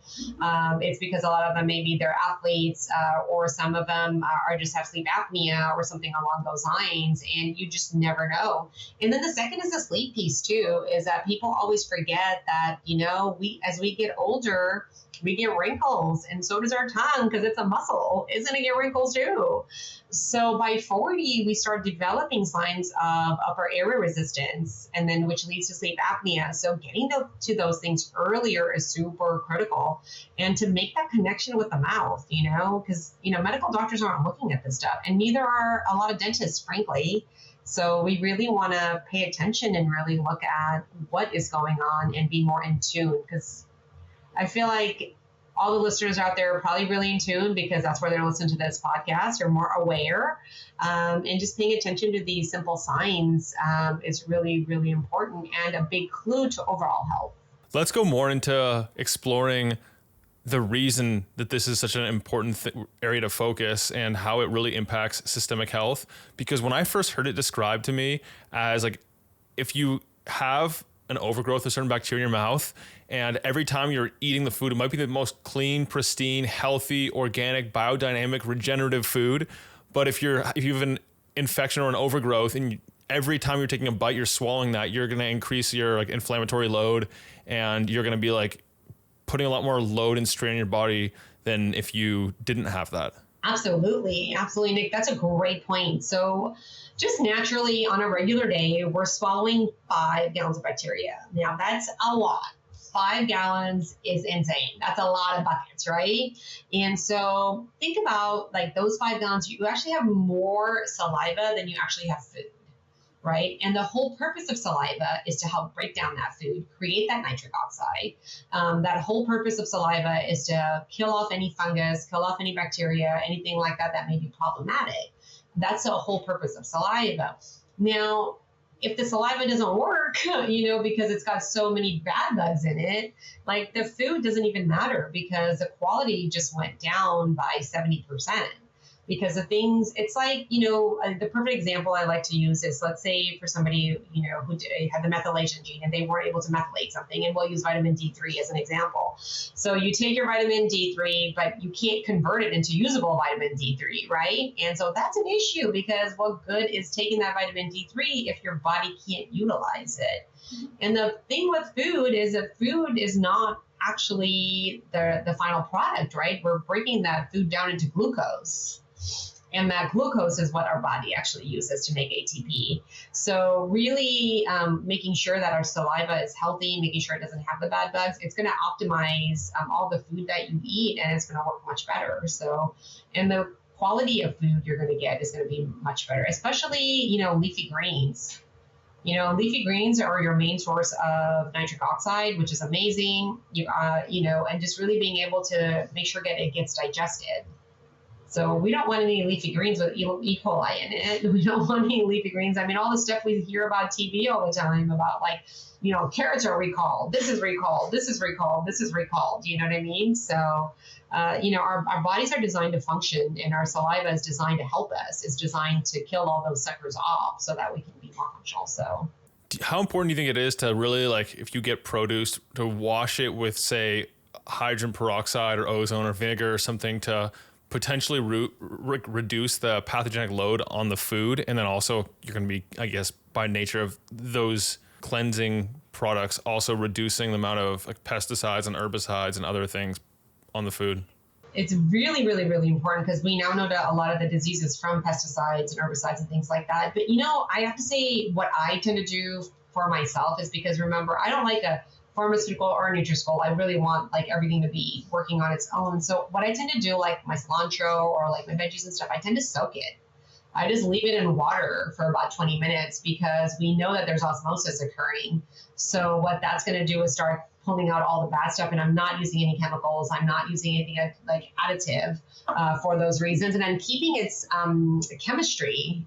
It's because a lot of them, maybe they're athletes or some of them are just have sleep apnea or something along those lines. And you just never know. And then the second is the sleep piece too, is that people always forget that, as we get older, we get wrinkles, and so does our tongue because it's a muscle. It's going to get wrinkles too. So by 40, we start developing signs of upper airway resistance, and then which leads to sleep apnea. So getting to those things earlier is super critical, and to make that connection with the mouth, because medical doctors aren't looking at this stuff, and neither are a lot of dentists, frankly. So we really want to pay attention and really look at what is going on and be more in tune, because I feel like all the listeners out there are probably really in tune because that's where they're listening to this podcast or more aware. And just paying attention to these simple signs is really, really important and a big clue to overall health. Let's go more into exploring the reason that this is such an important area to focus and how it really impacts systemic health. Because when I first heard it described to me as like, if you have an overgrowth of certain bacteria in your mouth, and every time you're eating the food, it might be the most clean, pristine, healthy, organic, biodynamic, regenerative food. But if you have an infection or an overgrowth, and every time you're taking a bite, you're swallowing that, you're going to increase your like inflammatory load, and you're going to be like putting a lot more load and strain on your body than if you didn't have that. Absolutely. Absolutely, Nick. That's a great point. So just naturally on a regular day, we're swallowing 5 gallons of bacteria. Now that's a lot. 5 gallons is insane. That's a lot of buckets, right? And so think about like those 5 gallons, you actually have more saliva than you actually have food. Right? And the whole purpose of saliva is to help break down that food, create that nitric oxide. That whole purpose of saliva is to kill off any fungus, kill off any bacteria, anything like that that may be problematic. That's the whole purpose of saliva. Now, if the saliva doesn't work, because it's got so many bad bugs in it, like the food doesn't even matter because the quality just went down by 70%. Because the things, it's like, the perfect example I like to use is, let's say for somebody, who had the methylation gene and they weren't able to methylate something, and we'll use vitamin D3 as an example. So you take your vitamin D3, but you can't convert it into usable vitamin D3, right? And so that's an issue because what good is taking that vitamin D3 if your body can't utilize it? And the thing with food is that food is not actually the final product, right? We're breaking that food down into glucose. And that glucose is what our body actually uses to make ATP. So really making sure that our saliva is healthy, making sure it doesn't have the bad bugs, it's going to optimize all the food that you eat, and it's going to work much better. So, and the quality of food you're going to get is going to be much better, especially, leafy greens. Leafy greens are your main source of nitric oxide, which is amazing, and just really being able to make sure it gets digested. So we don't want any leafy greens with E. coli in it. We don't want any leafy greens. I mean, all the stuff we hear about TV all the time about like, carrots are recalled. This is recalled. This is recalled. This is recalled. You know what I mean? So, our bodies are designed to function, and our saliva is designed to help us. It's designed to kill all those suckers off so that we can be more functional. So how important do you think it is to really, like, if you get produce, to wash it with, say, hydrogen peroxide or ozone or vinegar or something to potentially reduce the pathogenic load on the food? And then also you're going to be, I guess, by nature of those cleansing products, also reducing the amount of like pesticides and herbicides and other things on the food. It's really, really, really important because we now know that a lot of the diseases from pesticides and herbicides and things like that. But, I have to say what I tend to do for myself is because, remember, I don't like a pharmaceutical or a nutraceutical. I really want like everything to be working on its own. So what I tend to do, like my cilantro or like my veggies and stuff, I tend to soak it. I just leave it in water for about 20 minutes because we know that there's osmosis occurring. So what that's going to do is start pulling out all the bad stuff, and I'm not using any chemicals. I'm not using anything like additive for those reasons. And I'm keeping its chemistry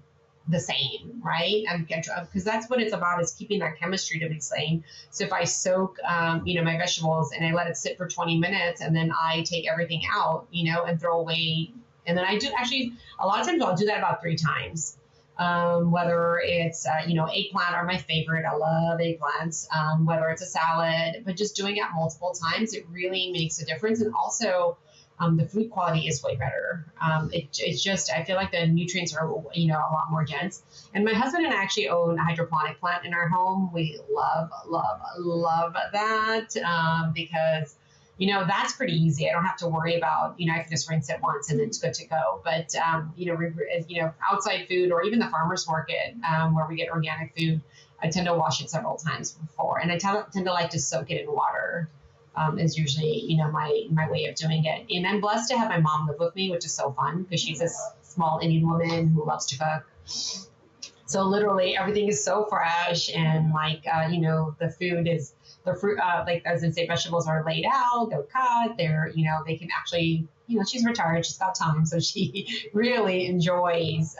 the same, right? Because that's what it's about, is keeping that chemistry to be the same. So if I soak, my vegetables and I let it sit for 20 minutes and then I take everything out, and throw away. And then I do actually, a lot of times I'll do that about 3 times. Whether it's, eggplant are my favorite. I love eggplants, whether it's a salad, but just doing it multiple times, it really makes a difference. And also, the food quality is way better. It's just, I feel like the nutrients are, a lot more dense. And my husband and I actually own a hydroponic plant in our home. We love, love, love that because, that's pretty easy. I don't have to worry about, I can just rinse it once and it's good to go. But, outside food or even the farmer's market where we get organic food, I tend to wash it several times before. And I tend to like to soak it in water. Is usually, my way of doing it. And I'm blessed to have my mom live with me, which is so fun because she's a small Indian woman who loves to cook. So literally everything is so fresh, and the food is the fruit, like as I say, vegetables are laid out, they're cut, they can actually, she's retired, she's got time, so she really enjoys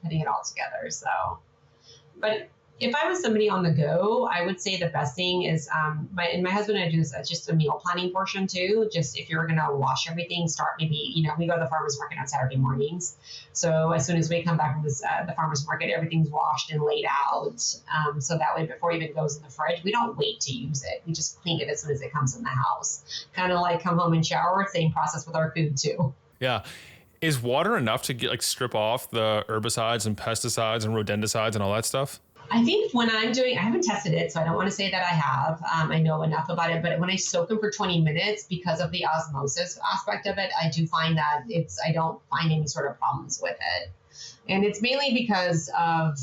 putting it all together. So, but if I was somebody on the go, I would say the best thing is my husband and I do this just a meal planning portion too. Just if you're gonna wash everything, start maybe we go to the farmers market on Saturday mornings. So as soon as we come back from the farmers market, everything's washed and laid out. So that way, before it even goes in the fridge, we don't wait to use it. We just clean it as soon as it comes in the house. Kind of like come home and shower. Same process with our food too. Yeah. Is water enough to strip off the herbicides and pesticides and rodenticides and all that stuff? I think when I haven't tested it, so I don't want to say that I have. I know enough about it, but when I soak them for 20 minutes, because of the osmosis aspect of it, I do find that I don't find any sort of problems with it. And it's mainly because of,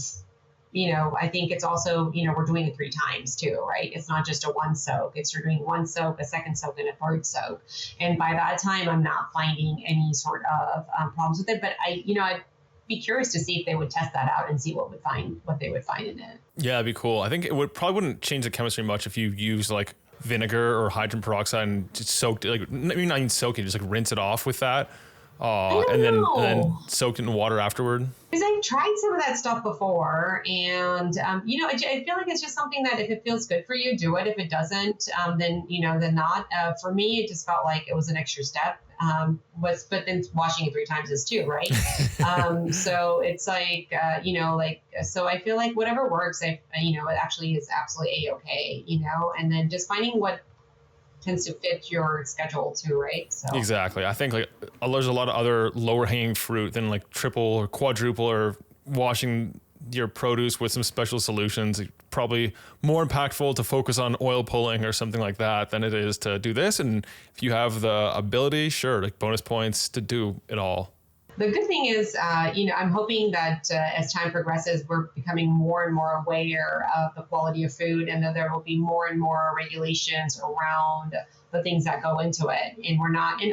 I think it's also, we're doing it 3 times too, right? It's not just a one soak. You're doing one soak, a second soak, and a third soak. And by that time, I'm not finding any sort of problems with it. But I'd be curious to see if they would test that out and see what they would find in it. Yeah, it'd be cool. I think it probably wouldn't change the chemistry much if you use like vinegar or hydrogen peroxide and just soaked it, not even soak it, just like rinse it off with that. And then soaked it in water afterward. Because I've tried some of that stuff before, and I feel like it's just something that if it feels good for you, do it. If it doesn't, then not. For me, it just felt like it was an extra step. But then washing it 3 times is too, right? So it's like, so I feel like whatever works, it actually is absolutely A-okay, and then just finding what tends to fit your schedule too, right? So exactly. I think there's a lot of other lower hanging fruit than like triple or quadruple or washing your produce with some special solutions. It's probably more impactful to focus on oil pulling or something like that than it is to do this. And if you have the ability, sure, like bonus points to do it all. The good thing is, I'm hoping that as time progresses, we're becoming more and more aware of the quality of food, and that there will be more and more regulations around the things that go into it. And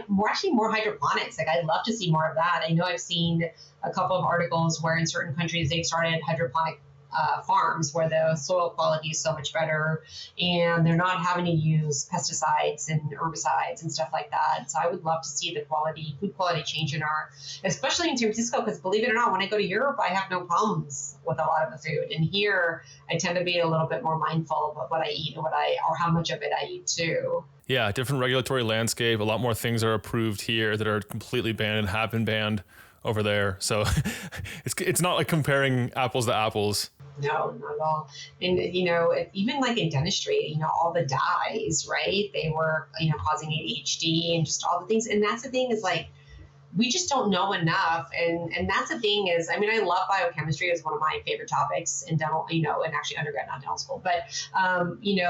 we're actually more hydroponics. Like, I'd love to see more of that. I know I've seen a couple of articles where in certain countries they've started hydroponic farms where the soil quality is so much better, and they're not having to use pesticides and herbicides and stuff like that. So I would love to see the food quality change especially in San Francisco, because believe it or not, when I go to Europe, I have no problems with a lot of the food. And here, I tend to be a little bit more mindful of what I eat and or how much of it I eat too. Yeah, different regulatory landscape. A lot more things are approved here that are completely banned and have been banned over there. So it's not like comparing apples to apples. No, not at all. And, even like in dentistry, all the dyes, right? They were, causing ADHD and just all the things. And that's the thing is like, we just don't know enough. And that's the thing is, I love biochemistry. It's one of my favorite topics in dental, and actually undergrad, not dental school, but,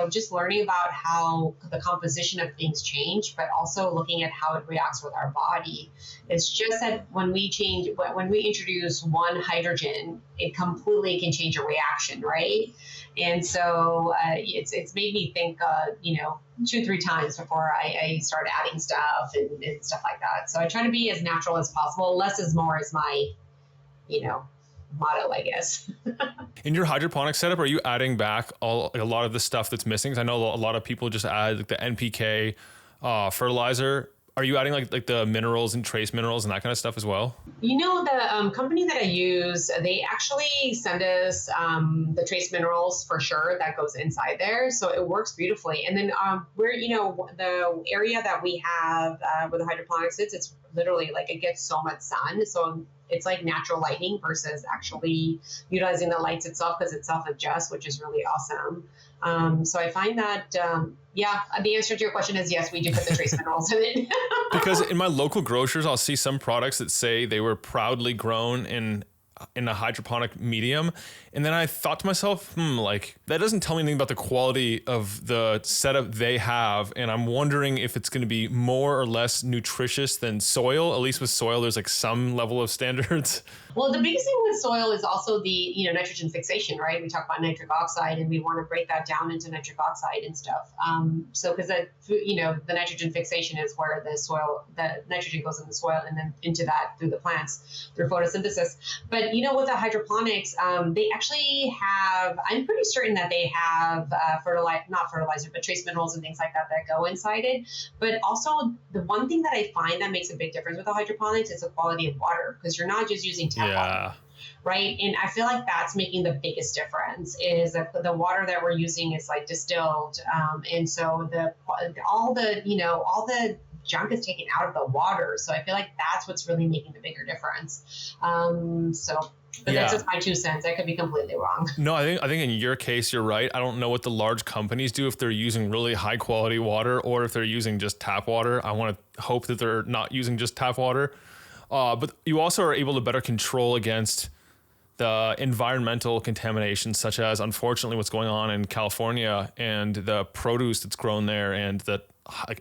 just learning about how the composition of things change, but also looking at how it reacts with our body. It's just that when we introduce one hydrogen, it completely can change a reaction, right? And so it's made me think, 2-3 times before I start adding stuff and stuff like that. So I try to be as natural as possible. Less is more is my, motto, I guess. In your hydroponic setup, are you adding back a lot of the stuff that's missing? 'Cause I know a lot of people just add like the NPK fertilizer. Are you adding like the minerals and trace minerals and that kind of stuff as well? The company that I use, they actually send us the trace minerals for sure that goes inside there. So it works beautifully. And then the area that we have where the hydroponics sits, it's literally like it gets so much sun. So it's like natural lighting versus actually utilizing the lights itself, because it self-adjusts, which is really awesome. So I find that, the answer to your question is yes, we do put the trace minerals in it. Because in my local grocers, I'll see some products that say they were proudly grown in a hydroponic medium. And then I thought to myself, that doesn't tell me anything about the quality of the setup they have. And I'm wondering if it's going to be more or less nutritious than soil. At least with soil, there's like some level of standards. Well, the biggest thing with soil is also the, nitrogen fixation, right? We talk about nitric oxide, and we want to break that down into nitric oxide and stuff. Because the nitrogen fixation is where the nitrogen goes in the soil and then into that through the plants through photosynthesis. But But with the hydroponics, they actually have, I'm pretty certain that they have not fertilizer, but trace minerals and things like that go inside it. But also the one thing that I find that makes a big difference with the hydroponics is the quality of water, because you're not just using tap water. Right. And I feel like that's making the biggest difference, is that the water that we're using is like distilled. And so all the junk is taken out of the water. So I feel like that's what's really making the bigger difference. But that's just my 2 cents. I could be completely wrong. No, I think in your case, you're right. I don't know what the large companies do, if they're using really high quality water or if they're using just tap water. I want to hope that they're not using just tap water. But you also are able to better control against the environmental contamination, such as, unfortunately, what's going on in California and the produce that's grown there, and the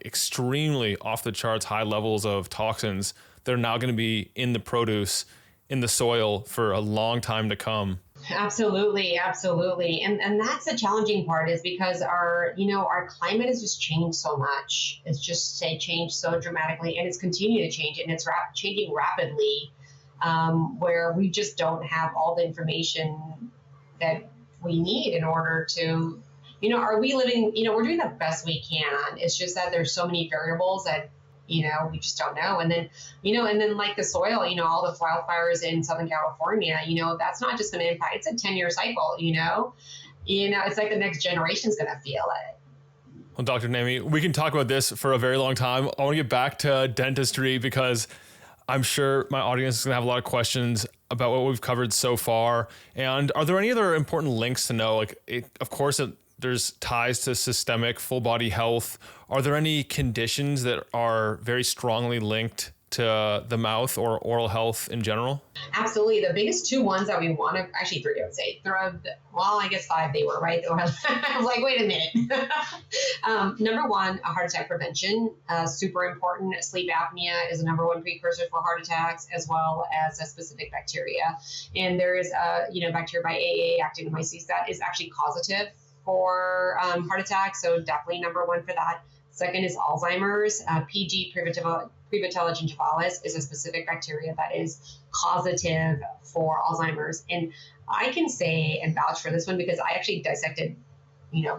extremely off the charts high levels of toxins that are now going to be in the produce, in the soil for a long time to come. Absolutely. And that's the challenging part, is because our climate has just changed so much. It's just changed so dramatically, and it's continuing to change, and it's changing rapidly. Where we just don't have all the information that we need in order to, are we living, we're doing the best we can. It's just that there's so many variables that, we just don't know. And then, like the soil, all the wildfires in Southern California, that's not just going to impact, it's a 10-year cycle, it's like the next generation's going to feel it. Well, Dr. Nami, we can talk about this for a very long time. I want to get back to dentistry, because I'm sure my audience is going to have a lot of questions about what we've covered so far. And are there any other important links to know? Of course, there's ties to systemic full body health. Are there any conditions that are very strongly linked to the mouth or oral health in general? Absolutely. The biggest 2 ones that we want to, actually 3, I would say. I guess 5 they were, right? I was like, wait a minute. Number 1, heart attack prevention, super important. Sleep apnea is a number 1 precursor for heart attacks, as well as a specific bacteria. And there is bacteria by AA, Actinomyces, that is actually causative for heart attacks. So definitely number 1 for that. Second is Alzheimer's. PG, Prevotella gingivalis, is a specific bacteria that is causative for Alzheimer's. And I can say and vouch for this one, because I actually dissected,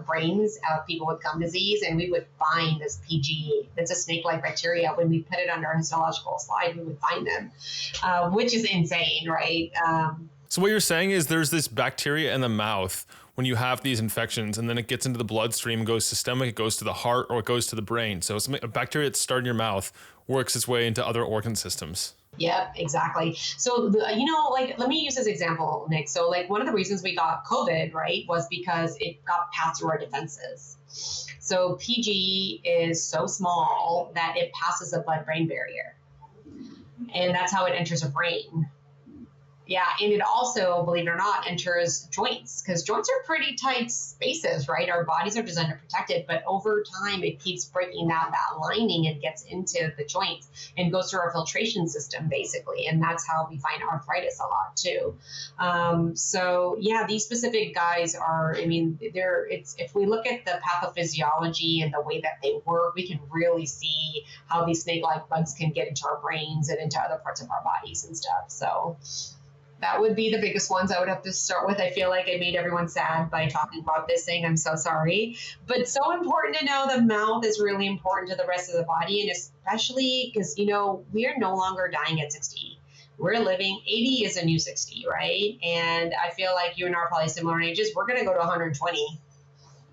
brains of people with gum disease, and we would find this PG. It's a snake-like bacteria. When we put it under a histological slide, we would find them, which is insane, right? So what you're saying is there's this bacteria in the mouth when you have these infections, and then it gets into the bloodstream, goes systemic, it goes to the heart, or it goes to the brain. So it's a bacteria that started in your mouth works its way into other organ systems. Yep, exactly. So, let me use this example, Nick. So, one of the reasons we got COVID, right, was because it got passed through our defenses. So PG is so small that it passes the blood-brain barrier. And that's how it enters a brain. Yeah, and it also, believe it or not, enters joints, because joints are pretty tight spaces, right? Our bodies are designed to protect it, but over time it keeps breaking that lining and gets into the joints and goes through our filtration system, basically, and that's how we find arthritis a lot too. So yeah, these specific guys are, if we look at the pathophysiology and the way that they work, we can really see how these snake-like bugs can get into our brains and into other parts of our bodies and stuff. So that would be the biggest ones I would have to start with. I feel like I made everyone sad by talking about this thing. I'm so sorry. But so important to know the mouth is really important to the rest of the body, and especially because, we are no longer dying at 60. We're living, 80 is a new 60, right? And I feel like you and I are probably similar in ages. We're going to go to 120,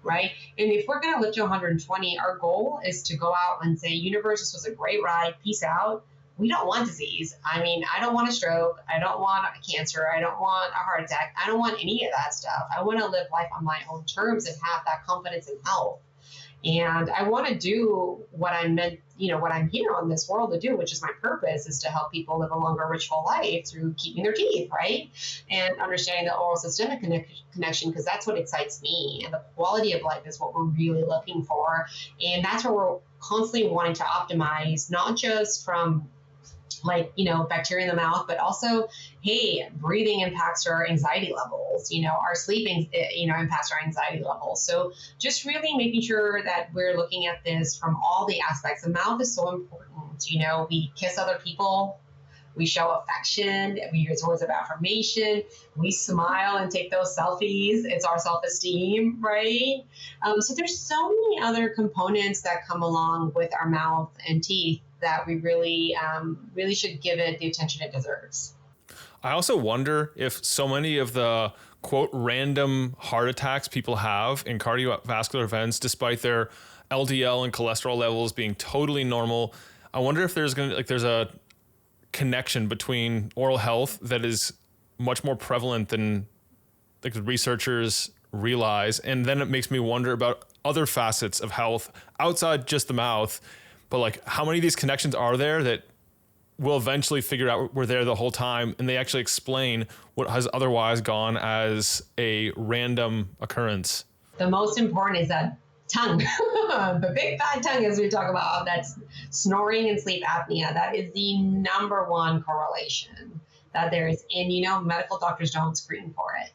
right? And if we're going to live to 120, our goal is to go out and say, universe, this was a great ride. Peace out. We don't want disease. I don't want a stroke. I don't want a cancer. I don't want a heart attack. I don't want any of that stuff. I want to live life on my own terms and have that confidence in health. And I want to do what I'm meant, what I'm here on this world to do, which is my purpose, is to help people live a longer, ritual life through keeping their teeth, right? And understanding the oral systemic connection, because that's what excites me. And the quality of life is what we're really looking for. And that's where we're constantly wanting to optimize, not just from bacteria in the mouth, but also, hey, breathing impacts our anxiety levels, our sleeping, impacts our anxiety levels. So just really making sure that we're looking at this from all the aspects. The mouth is so important. We kiss other people, We show affection. We use words of affirmation. We smile and take those selfies. It's our self-esteem, right? So there's so many other components that come along with our mouth and teeth that we really, really should give it the attention it deserves. I also wonder if so many of the quote random heart attacks people have in cardiovascular events, despite their LDL and cholesterol levels being totally normal, I wonder if there's a connection between oral health that is much more prevalent than like the researchers realize. And then it makes me wonder about other facets of health outside just the mouth. But like, how many of these connections are there that we'll eventually figure out we're there the whole time, and they actually explain what has otherwise gone as a random occurrence? The most important is that tongue, the big fat tongue, as we talk about, that's snoring and sleep apnea. That is the number one correlation that there is. And, medical doctors don't screen for it.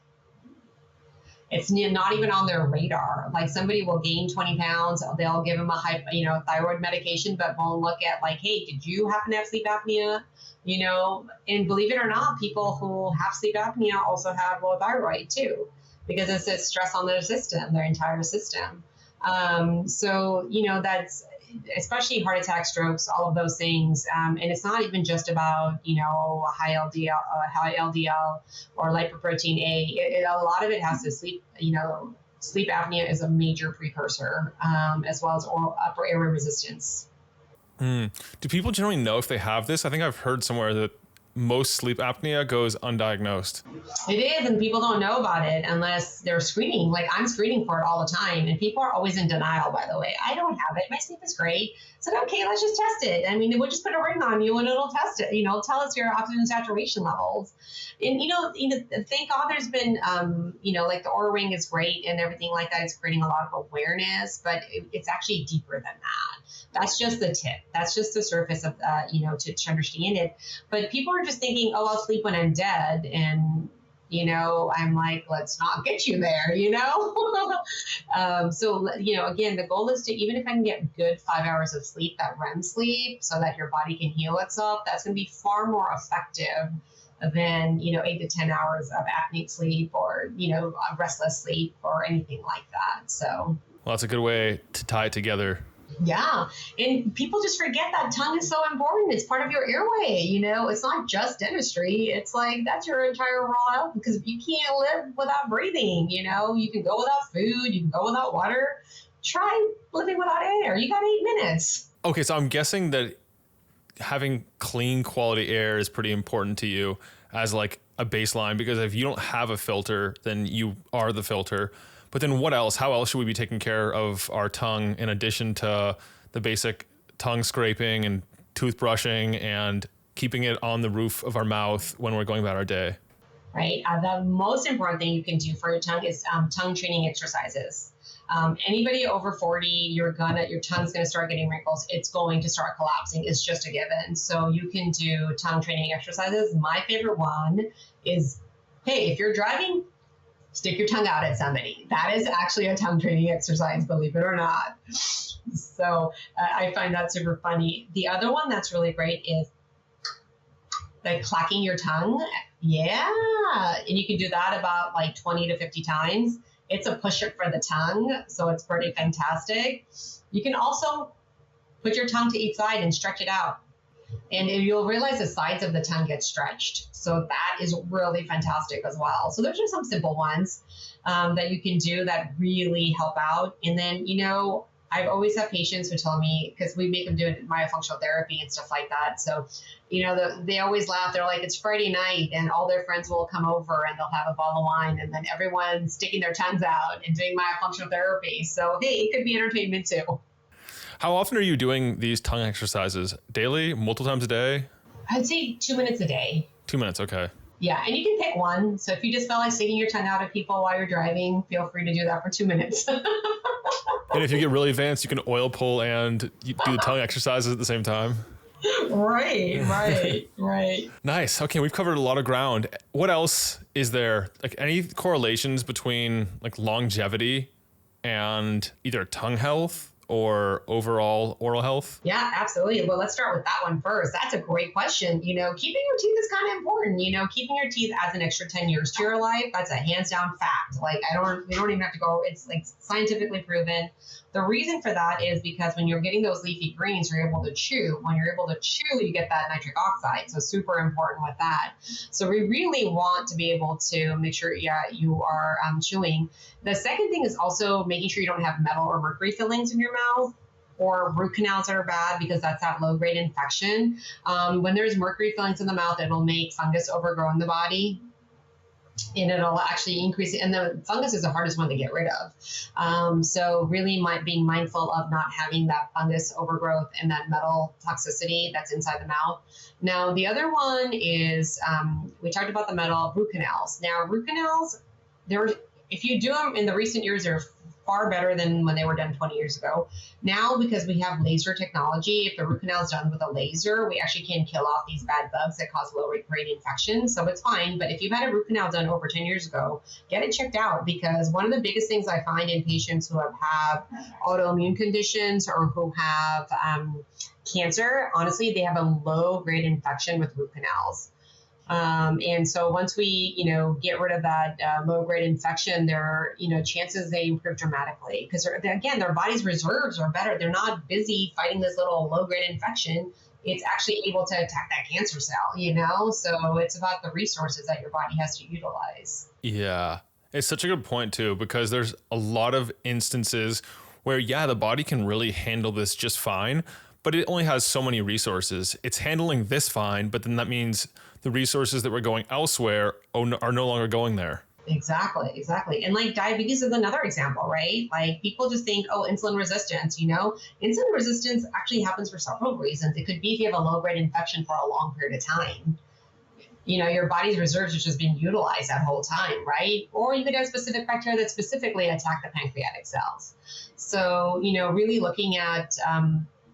It's not even on their radar. Like somebody will gain 20 pounds, they'll give them a thyroid medication, but won't look at like, hey, did you happen to have sleep apnea? And believe it or not, people who have sleep apnea also have low thyroid too, because it's a stress on their system, their entire system. That's especially heart attack, strokes, all of those things. And it's not even just about, high LDL or lipoprotein A. A lot of it has to sleep, sleep apnea is a major precursor, as well as upper airway resistance. Do people generally know if they have this? I think I've heard somewhere that most sleep apnea goes undiagnosed. It is, and people don't know about it unless they're screening. Like I'm screening for it all the time, and people are always in denial, by the way. I don't have it. My sleep is great. So okay, let's just test it. I mean, we'll just put a ring on you and it'll test it, tell us your oxygen saturation levels. And, thank God there's been, like the Oura Ring is great and everything like that. It's creating a lot of awareness, but it's actually deeper than that. That's just the tip. That's just the surface of, to understand it. But people are just thinking, oh, I'll sleep when I'm dead. And, I'm like, let's not get you there, again, the goal is to, even if I can get good 5 hours of sleep, that REM sleep, so that your body can heal itself, that's going to be far more effective than, 8 to 10 hours of apneic sleep or, restless sleep or anything like that. So, well, that's a good way to tie it together. Yeah. And people just forget that tongue is so important. It's part of your airway. It's not just dentistry. It's like, that's your entire overall health, because you can't live without breathing. You can go without food. You can go without water. Try living without air. You got 8 minutes. Okay. So I'm guessing that having clean quality air is pretty important to you as like a baseline, because if you don't have a filter, then you are the filter. But then what else? How else should we be taking care of our tongue in addition to the basic tongue scraping and toothbrushing and keeping it on the roof of our mouth when we're going about our day? Right. The most important thing you can do for your tongue is tongue training exercises. Anybody over 40, your tongue's going to start getting wrinkles. It's going to start collapsing. It's just a given. So you can do tongue training exercises. My favorite one is, hey, if you're driving, stick your tongue out at somebody. That is actually a tongue training exercise, believe it or not. So I find that super funny. The other one that's really great is like clacking your tongue. Yeah. And you can do that about like 20 to 50 times. It's a push-up for the tongue, so it's pretty fantastic. You can also put your tongue to each side and stretch it out. And you'll realize the sides of the tongue get stretched. So that is really fantastic as well. So those are some simple ones that you can do that really help out. And then, I've always had patients who tell me, because we make them do myofunctional therapy and stuff like that. So, they always laugh. They're like, it's Friday night and all their friends will come over and they'll have a bottle of wine and then everyone's sticking their tongues out and doing myofunctional therapy. So, hey, it could be entertainment too. How often are you doing these tongue exercises? Daily? Multiple times a day? I'd say 2 minutes a day. 2 minutes, okay. Yeah, and you can pick one. So if you just feel like sticking your tongue out at people while you're driving, feel free to do that for 2 minutes. And if you get really advanced, you can oil pull and you do the tongue exercises at the same time. Right. Nice. Okay, we've covered a lot of ground. What else is there? Like any correlations between like longevity and either tongue health or overall oral health? Yeah, absolutely. Well, let's start with that one first. That's a great question. Keeping your teeth is kind of important. Keeping your teeth adds an extra 10 years to your life. That's a hands down fact. We don't even have to go, it's like scientifically proven. The reason for that is because when you're getting those leafy greens, you're able to chew. When you're able to chew, you get that nitric oxide. So super important with that. So we really want to be able to make sure, you are chewing. The second thing is also making sure you don't have metal or mercury fillings in your mouth, or root canals that are bad, because that's that low-grade infection. When there's mercury fillings in the mouth, it will make fungus overgrow in the body, and it'll actually increase it. And the fungus is the hardest one to get rid of. So really being mindful of not having that fungus overgrowth and that metal toxicity that's inside the mouth. Now, the other one is, we talked about the metal, root canals. Now, root canals, if you do them in the recent years, they're far better than when they were done 20 years ago. Now, because we have laser technology, if the root canal is done with a laser, we actually can kill off these bad bugs that cause low-grade infections. So it's fine. But if you've had a root canal done over 10 years ago, get it checked out, because one of the biggest things I find in patients who have autoimmune conditions or who have cancer, honestly, they have a low-grade infection with root canals. And so once we, get rid of that low-grade infection, their, chances they improve dramatically, because again, their body's reserves are better. They're not busy fighting this little low-grade infection. It's actually able to attack that cancer cell, so it's about the resources that your body has to utilize. Yeah, it's such a good point too, because there's a lot of instances where, the body can really handle this just fine, but it only has so many resources. It's handling this fine, but then that means the resources that were going elsewhere are no longer going there. Exactly. And like diabetes is another example, right? Like people just think, insulin resistance, insulin resistance actually happens for several reasons. It could be if you have a low-grade infection for a long period of time. Your body's reserves are just being utilized that whole time, right? Or you could have specific bacteria that specifically attack the pancreatic cells. So, really looking at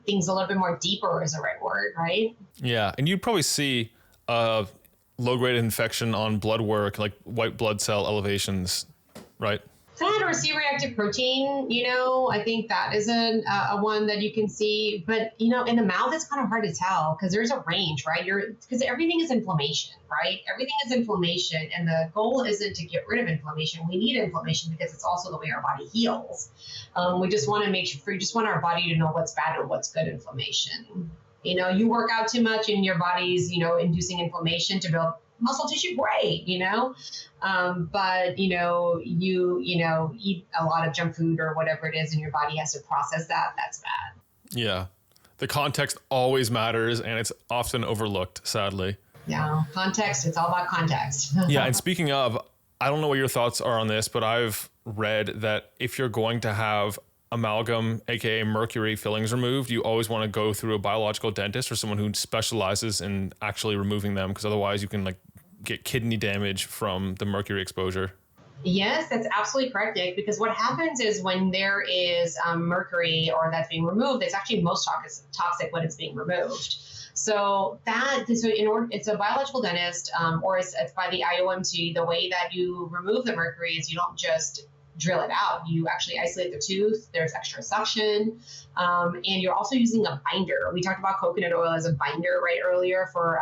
things a little bit more deeper is the right word, right? Yeah, and you'd probably see low-grade infection on blood work, like white blood cell elevations, right? That or C-reactive protein, I think that is a one that you can see. But, in the mouth, it's kind of hard to tell because there's a range, right? Because everything is inflammation, right? Everything is inflammation. And the goal isn't to get rid of inflammation. We need inflammation because it's also the way our body heals. We just want to we just want our body to know what's bad and what's good inflammation. You work out too much and your body's, inducing inflammation to build muscle tissue, great, but, you eat a lot of junk food or whatever it is and your body has to process that, that's bad. Yeah. The context always matters and it's often overlooked, sadly. Yeah. Context. It's all about context. Yeah. And speaking of, I don't know what your thoughts are on this, but I've read that if you're going to have amalgam, aka mercury fillings removed, you always want to go through a biological dentist or someone who specializes in actually removing them, because otherwise you can get kidney damage from the mercury exposure. Yes, that's absolutely correct, Nick, because what happens is when there is mercury or that's being removed, it's actually most toxic when it's being removed. So it's a biological dentist or it's by the IOMT. The way that you remove the mercury is you don't just drill it out. You actually isolate the tooth. There's extra suction. And you're also using a binder. We talked about coconut oil as a binder right earlier for,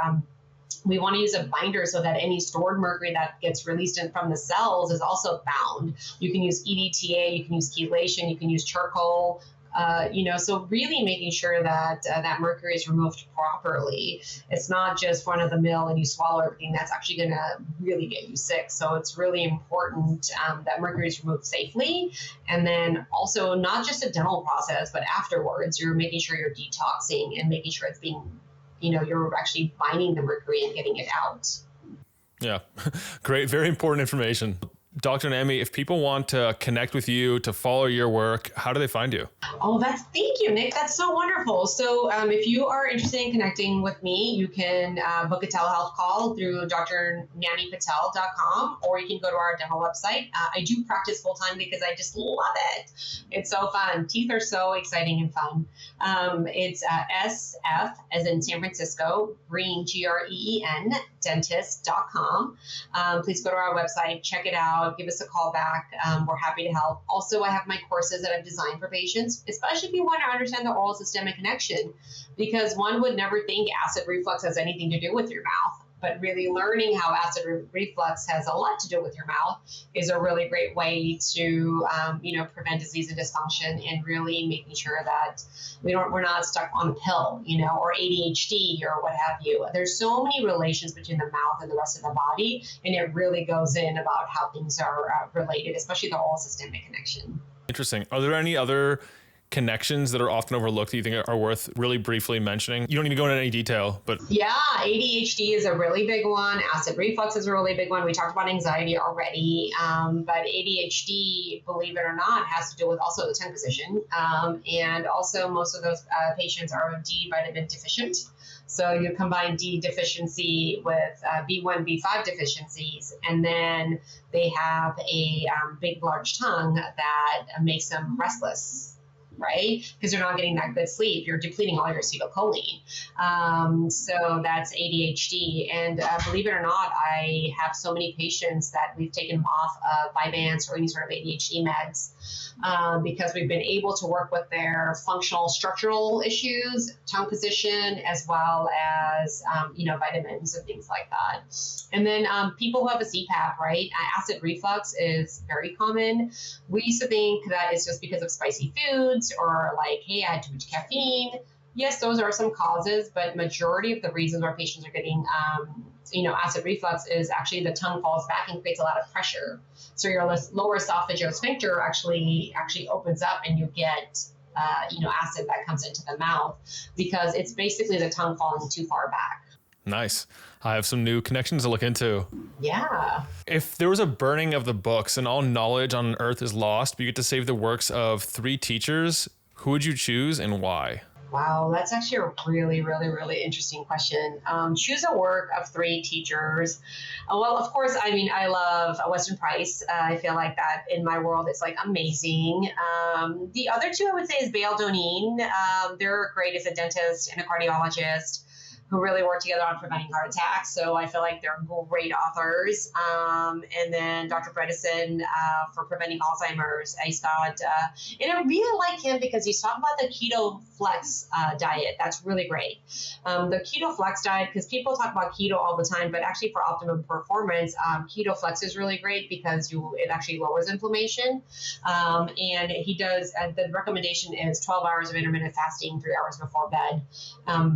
we want to use a binder so that any stored mercury that gets released from the cells is also bound. You can use EDTA, you can use chelation, you can use charcoal, so really making sure that that mercury is removed properly. It's not just run of the mill and you swallow everything. That's actually going to really get you sick. So it's really important that mercury is removed safely. And then also not just a dental process, but afterwards, you're making sure you're detoxing and making sure it's being, you're actually binding the mercury and getting it out. Yeah, great. Very important information. Dr. Nami, if people want to connect with you, to follow your work, how do they find you? Thank you, Nick. That's so wonderful. So if you are interested in connecting with me, you can book a telehealth call through drnamipatel.com, or you can go to our dental website. I do practice full time because I just love it. It's so fun. Teeth are so exciting and fun. It's SF as in San Francisco, Green, GREEN, dentist.com. Please go to our website, check it out, give us a call back. We're happy to help. Also, I have my courses that I've designed for patients, especially if you want to understand the oral systemic connection, because one would never think acid reflux has anything to do with your mouth. But really learning how acid reflux has a lot to do with your mouth is a really great way to, prevent disease and dysfunction, and really making sure that we're not stuck on a pill, or ADHD or what have you. There's so many relations between the mouth and the rest of the body, and it really goes in about how things are related, especially the oral systemic connection. Interesting. Are there any other connections that are often overlooked that you think are worth really briefly mentioning? You don't need to go into any detail, but yeah, ADHD is a really big one. Acid reflux is a really big one. We talked about anxiety already, but ADHD, believe it or not, has to do with also the tongue position, and also most of those patients are D vitamin deficient. So you combine D deficiency with B1, B5 deficiencies, and then they have a big, large tongue that makes them restless, right? Because they're not getting that good sleep. You're depleting all your acetylcholine. So that's ADHD. And believe it or not, I have so many patients that we've taken them off of Vyvanse or any sort of ADHD meds because we've been able to work with their functional structural issues, tongue position, as well as, vitamins and things like that. And then people who have a CPAP, right? Acid reflux is very common. We used to think that it's just because of spicy foods or like, hey, I had too much caffeine. Yes, those are some causes, but majority of the reasons why patients are getting, acid reflux is actually the tongue falls back and creates a lot of pressure. So your lower esophageal sphincter actually opens up, and you get, acid that comes into the mouth because it's basically the tongue falling too far back. Nice. I have some new connections to look into. Yeah. If there was a burning of the books and all knowledge on earth is lost, but you get to save the works of 3 teachers, who would you choose and why? Wow, that's actually a really, really, really interesting question. Choose a work of 3 teachers. Well, of course, I love Weston Price. I feel like that in my world, it's like amazing. The other 2 I would say is Bale Doneen. They're great as a dentist and a cardiologist who really work together on preventing heart attacks. So I feel like they're great authors. And then Dr. Bredesen for preventing Alzheimer's. And I really like him because he's talking about the Keto Flex diet. That's really great. The Keto Flex diet, because people talk about keto all the time, but actually for optimum performance, Keto Flex is really great because it actually lowers inflammation. And he does, the recommendation is 12 hours of intermittent fasting, 3 hours before bed.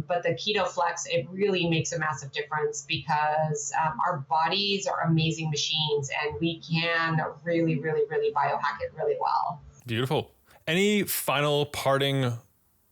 But the Keto Flex, it really makes a massive difference because our bodies are amazing machines, and we can really, really, really biohack it really well. Beautiful. Any final parting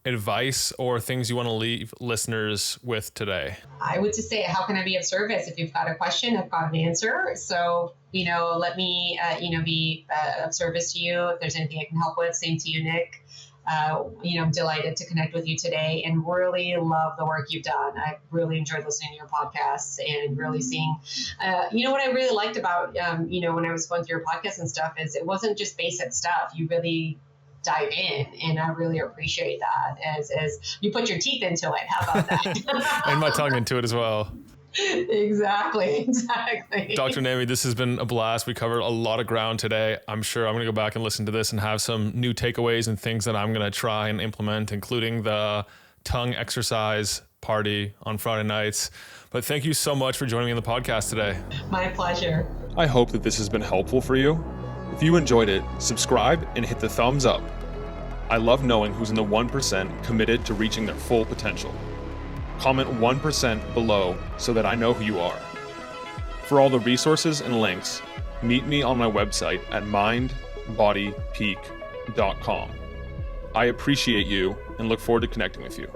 advice or things you want to leave listeners with today? I would just say, how can I be of service? If you've got a question, I've got an answer. So, let me, be of service to you. If there's anything I can help with, same to you, Nick. I'm delighted to connect with you today and really love the work you've done. I really enjoyed listening to your podcasts and really seeing, what I really liked about, when I was going through your podcast and stuff is it wasn't just basic stuff. You really dive in, and I really appreciate that as you put your teeth into it. How about that? And my tongue into it as well. Exactly. Dr. Nami, this has been a blast. We covered a lot of ground today. I'm sure I'm going to go back and listen to this and have some new takeaways and things that I'm going to try and implement, including the tongue exercise party on Friday nights. But thank you so much for joining me on the podcast today. My pleasure. I hope that this has been helpful for you. If you enjoyed it, subscribe and hit the thumbs up. I love knowing who's in the 1% committed to reaching their full potential. Comment 1% below so that I know who you are. For all the resources and links, meet me on my website at mindbodypeak.com. I appreciate you and look forward to connecting with you.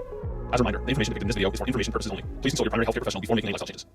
As a reminder, the information depicted in this video is for information purposes only. Please consult your primary healthcare professional before making any lifestyle changes.